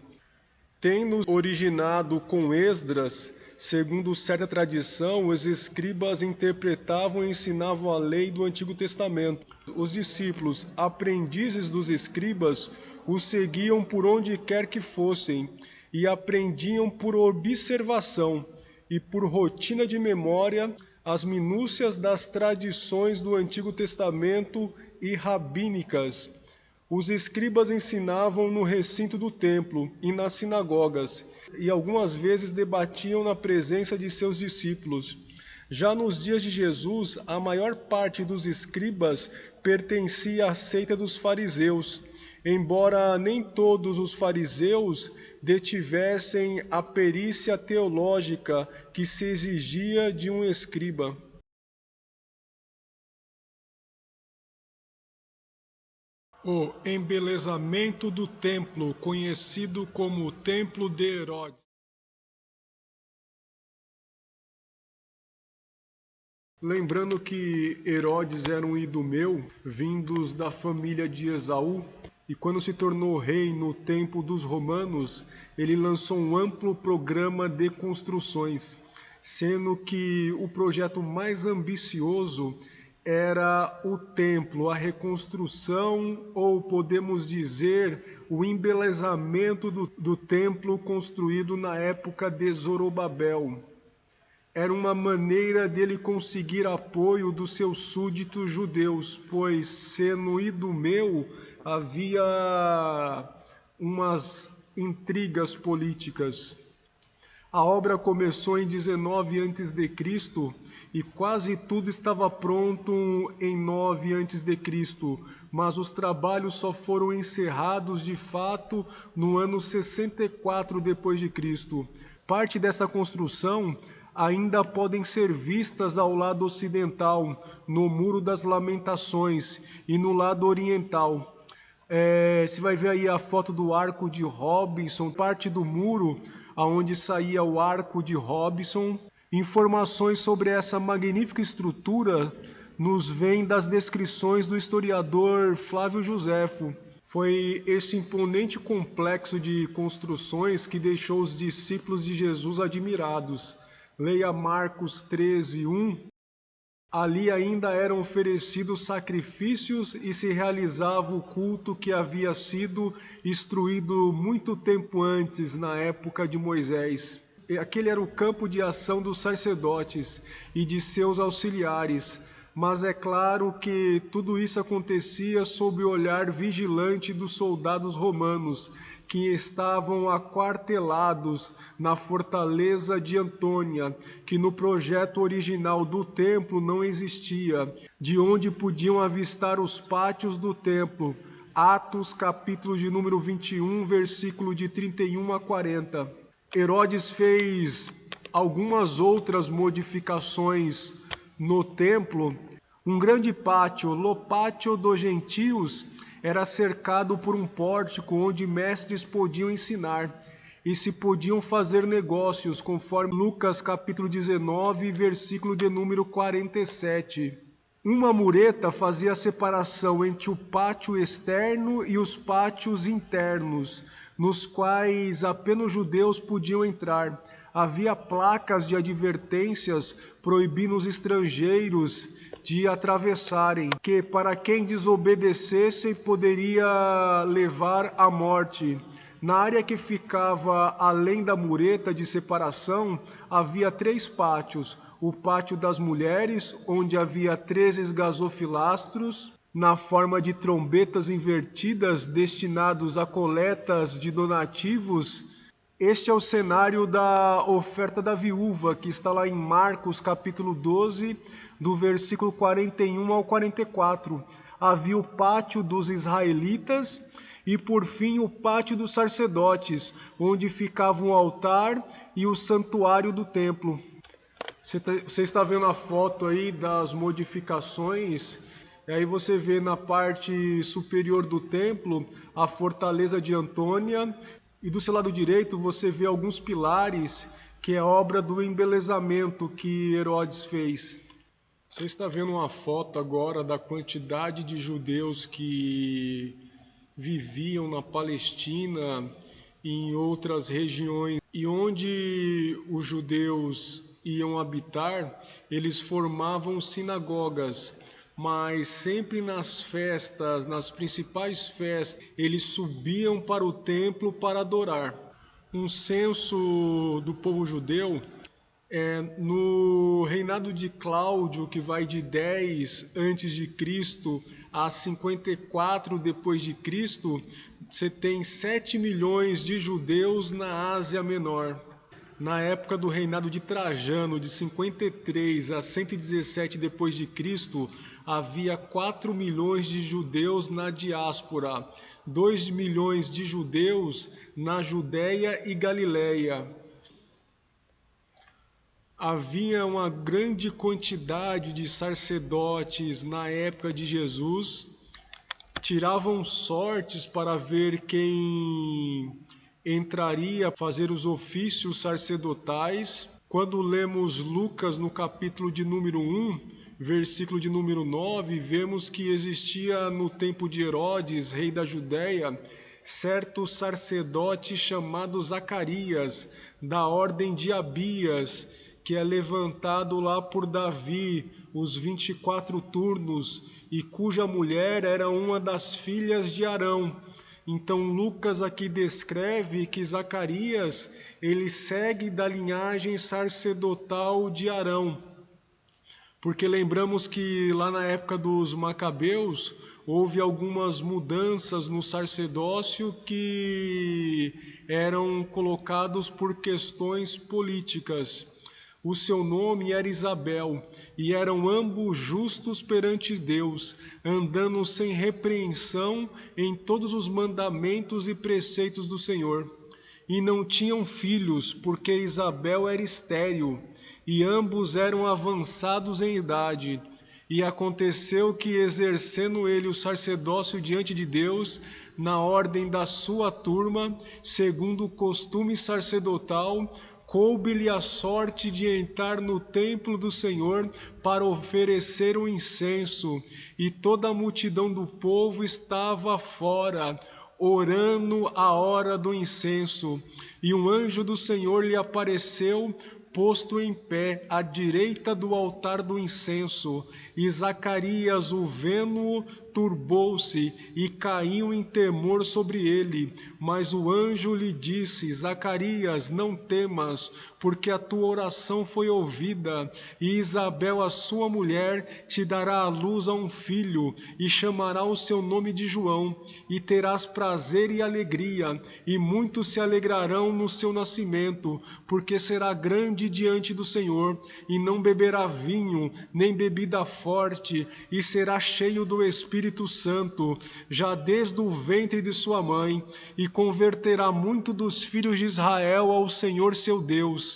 Tendo originado com Esdras, segundo certa tradição, os escribas interpretavam e ensinavam a lei do Antigo Testamento. Os discípulos, aprendizes dos escribas, os seguiam por onde quer que fossem e aprendiam por observação e por rotina de memória as minúcias das tradições do Antigo Testamento e rabínicas. Os escribas ensinavam no recinto do templo e nas sinagogas, e algumas vezes debatiam na presença de seus discípulos. Já nos dias de Jesus, a maior parte dos escribas pertencia à seita dos fariseus, embora nem todos os fariseus detivessem a perícia teológica que se exigia de um escriba. O embelezamento do templo, conhecido como o Templo de Herodes. Lembrando que Herodes era um idumeu, vindos da família de Esaú, e quando se tornou rei no tempo dos romanos, ele lançou um amplo programa de construções, sendo que o projeto mais ambicioso era o templo, a reconstrução, ou podemos dizer, o embelezamento do templo construído na época de Zorobabel. Era uma maneira dele conseguir apoio dos seus súditos judeus, pois, sendo idumeu, havia umas intrigas políticas. A obra começou em 19 a.C. e quase tudo estava pronto em 9 a.C., mas os trabalhos só foram encerrados de fato no ano 64 d.C. Parte dessa construção ainda podem ser vistas ao lado ocidental, no Muro das Lamentações, e no lado oriental. Você vai ver aí a foto do Arco de Robinson, parte do muro aonde saía o Arco de Robinson. Informações sobre essa magnífica estrutura nos vêm das descrições do historiador Flávio Joséfo. Foi esse imponente complexo de construções que deixou os discípulos de Jesus admirados. Leia Marcos 13:1. Ali ainda eram oferecidos sacrifícios e se realizava o culto que havia sido instruído muito tempo antes, na época de Moisés. Aquele era o campo de ação dos sacerdotes e de seus auxiliares, mas é claro que tudo isso acontecia sob o olhar vigilante dos soldados romanos, que estavam aquartelados na fortaleza de Antônia, que no projeto original do templo não existia, de onde podiam avistar os pátios do templo. Atos, capítulo de número 21, versículo de 31 a 40. Herodes fez algumas outras modificações no templo. Um grande pátio, lo Pátio dos Gentios, era cercado por um pórtico onde mestres podiam ensinar e se podiam fazer negócios, conforme Lucas capítulo 19, versículo de número 47. Uma mureta fazia a separação entre o pátio externo e os pátios internos, nos quais apenas os judeus podiam entrar. Havia placas de advertências proibindo os estrangeiros de atravessarem, que para quem desobedecesse poderia levar à morte. Na área que ficava além da mureta de separação, havia 3 pátios. O pátio das mulheres, onde havia 13 gasofilastros, na forma de trombetas invertidas destinados a coletas de donativos. Este é o cenário da oferta da viúva, que está lá em Marcos capítulo 12, do versículo 41 ao 44. Havia o pátio dos israelitas e, por fim, o pátio dos sacerdotes, onde ficava o altar e o santuário do templo. Você está vendo a foto aí das modificações. Aí você vê na parte superior do templo a fortaleza de Antônia. E do seu lado direito você vê alguns pilares, que é obra do embelezamento que Herodes fez. Você está vendo uma foto agora da quantidade de judeus que viviam na Palestina e em outras regiões. E onde os judeus iam habitar, eles formavam sinagogas. Mas sempre nas festas, nas principais festas, eles subiam para o templo para adorar. Um censo do povo judeu, no reinado de Cláudio, que vai de 10 a.C. a 54 depois de Cristo, você tem 7 milhões de judeus na Ásia Menor. Na época do reinado de Trajano, de 53 a 117 depois de Cristo, havia 4 milhões de judeus na diáspora, 2 milhões de judeus na Judéia e Galiléia. Havia uma grande quantidade de sacerdotes na época de Jesus, tiravam sortes para ver quem entraria a fazer os ofícios sacerdotais. Quando lemos Lucas no capítulo de número 1, versículo de número 9, vemos que existia no tempo de Herodes, rei da Judéia, certo sacerdote chamado Zacarias, da ordem de Abias, que é levantado lá por Davi, os 24 turnos, e cuja mulher era uma das filhas de Arão. Então Lucas aqui descreve que Zacarias, ele segue da linhagem sacerdotal de Arão. Porque lembramos que lá na época dos Macabeus, houve algumas mudanças no sacerdócio que eram colocados por questões políticas. O seu nome era Isabel, e eram ambos justos perante Deus, andando sem repreensão em todos os mandamentos e preceitos do Senhor. E não tinham filhos, porque Isabel era estéril, e ambos eram avançados em idade. E aconteceu que, exercendo ele o sacerdócio diante de Deus, na ordem da sua turma, segundo o costume sacerdotal, coube-lhe a sorte de entrar no templo do Senhor para oferecer o incenso, e toda a multidão do povo estava fora, orando a hora do incenso. E um anjo do Senhor lhe apareceu, posto em pé à direita do altar do incenso. E Zacarias, o vendo-o, turbou-se e caiu em temor sobre ele. Mas o anjo lhe disse: Zacarias, não temas, porque a tua oração foi ouvida, e Isabel, a sua mulher, te dará à luz a um filho, e chamará o seu nome de João, e terás prazer e alegria, e muitos se alegrarão no seu nascimento, porque será grande diante do Senhor, e não beberá vinho, nem bebida forte, e será cheio do Espírito Santo, já desde o ventre de sua mãe, e converterá muito dos filhos de Israel ao Senhor seu Deus.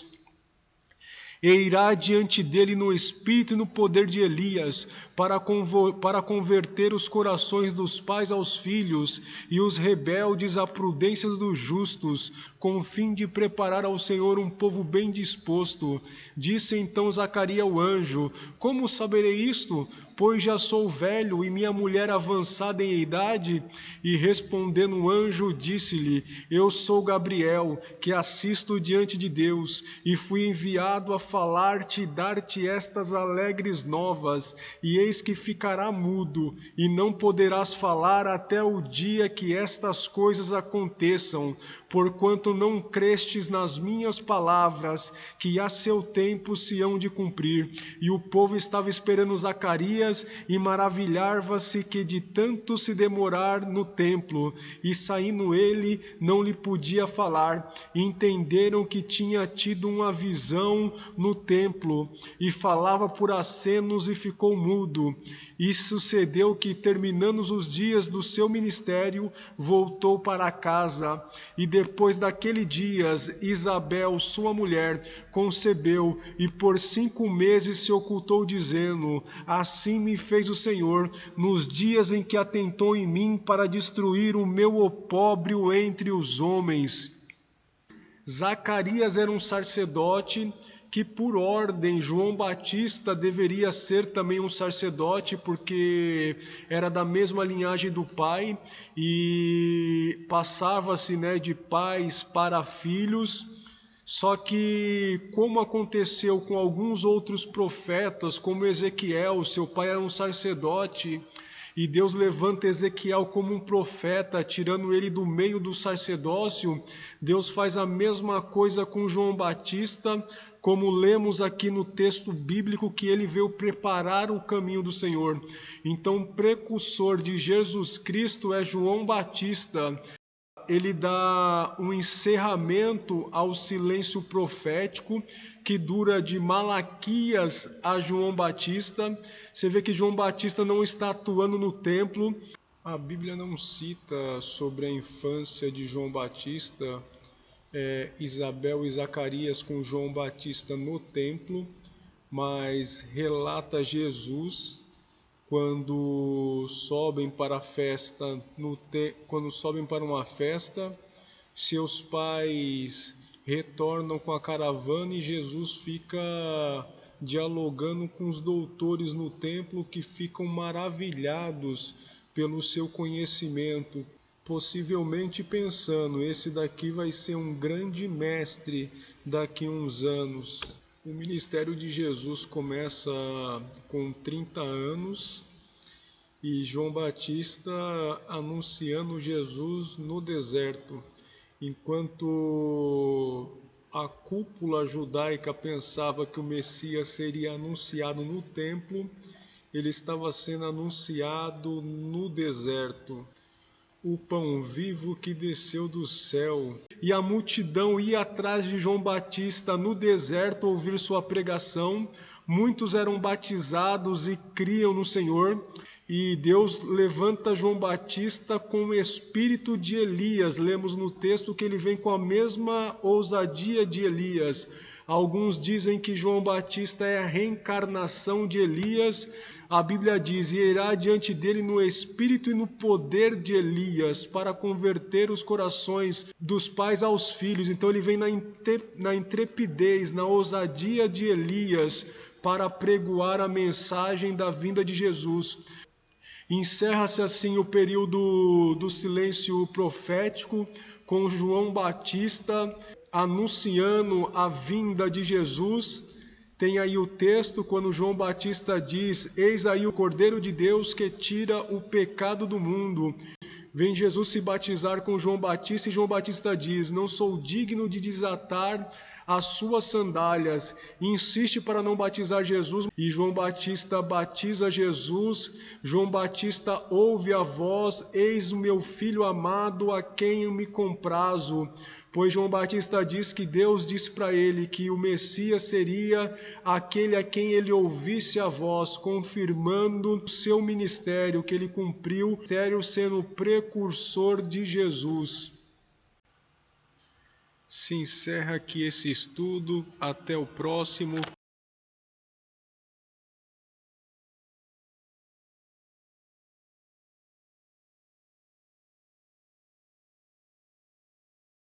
e irá diante dele no espírito e no poder de Elias, para converter os corações dos pais aos filhos e os rebeldes à prudência dos justos, com o fim de preparar ao Senhor um povo bem disposto. Disse então Zacarias ao anjo: Como saberei isto? Pois já sou velho e minha mulher avançada em idade. E respondendo o anjo, disse-lhe: Eu sou Gabriel, que assisto diante de Deus, e fui enviado a falar-te e dar-te estas alegres novas. E eis que ficará mudo, e não poderás falar até o dia que estas coisas aconteçam, porquanto não crestes nas minhas palavras, que a seu tempo se hão de cumprir. E o povo estava esperando Zacarias, e maravilhava-se que de tanto se demorar no templo, e saindo ele, não lhe podia falar. E entenderam que tinha tido uma visão no templo, e falava por acenos e ficou mudo. E sucedeu que, terminando os dias do seu ministério, voltou para casa. E depois daqueles dias, Isabel, sua mulher, concebeu, e por 5 meses se ocultou, dizendo: Assim me fez o Senhor, nos dias em que atentou em mim para destruir o meu opróbrio entre os homens. Zacarias era um sacerdote que, por ordem, João Batista deveria ser também um sacerdote, porque era da mesma linhagem do pai, e passava-se, de pais para filhos. Só que, como aconteceu com alguns outros profetas, como Ezequiel, seu pai era um sacerdote, e Deus levanta Ezequiel como um profeta, tirando ele do meio do sacerdócio. Deus faz a mesma coisa com João Batista, como lemos aqui no texto bíblico, que ele veio preparar o caminho do Senhor. Então, o precursor de Jesus Cristo é João Batista. Ele dá um encerramento ao silêncio profético que dura de Malaquias a João Batista. Você vê que João Batista não está atuando no templo. A Bíblia não cita sobre a infância de João Batista, Isabel e Zacarias com João Batista no templo, mas relata Jesus quando sobem para a festa, quando sobem para uma festa, seus pais retornam com a caravana e Jesus fica dialogando com os doutores no templo, que ficam maravilhados pelo seu conhecimento, possivelmente pensando: esse daqui vai ser um grande mestre daqui a uns anos. O ministério de Jesus começa com 30 anos e João Batista anunciando Jesus no deserto. Enquanto a cúpula judaica pensava que o Messias seria anunciado no templo, ele estava sendo anunciado no deserto. O pão vivo que desceu do céu. E a multidão ia atrás de João Batista no deserto ouvir sua pregação. Muitos eram batizados e criam no Senhor. E Deus levanta João Batista com o espírito de Elias. Lemos no texto que ele vem com a mesma ousadia de Elias. Alguns dizem que João Batista é a reencarnação de Elias. A Bíblia diz: e irá diante dele no espírito e no poder de Elias, para converter os corações dos pais aos filhos. Então ele vem na intrepidez, na ousadia de Elias, para pregoar a mensagem da vinda de Jesus. Encerra-se assim o período do silêncio profético, com João Batista anunciando a vinda de Jesus. Tem aí o texto quando João Batista diz: eis aí o Cordeiro de Deus que tira o pecado do mundo. Vem Jesus se batizar com João Batista, e João Batista diz: não sou digno de desatar as suas sandálias. E insiste para não batizar Jesus, e João Batista batiza Jesus. João Batista ouve a voz: eis o meu filho amado, a quem eu me comprazo. Pois João Batista diz que Deus disse para ele que o Messias seria aquele a quem ele ouvisse a voz, confirmando o seu ministério, que ele cumpriu, sendo o precursor de Jesus. Se encerra aqui esse estudo. Até o próximo.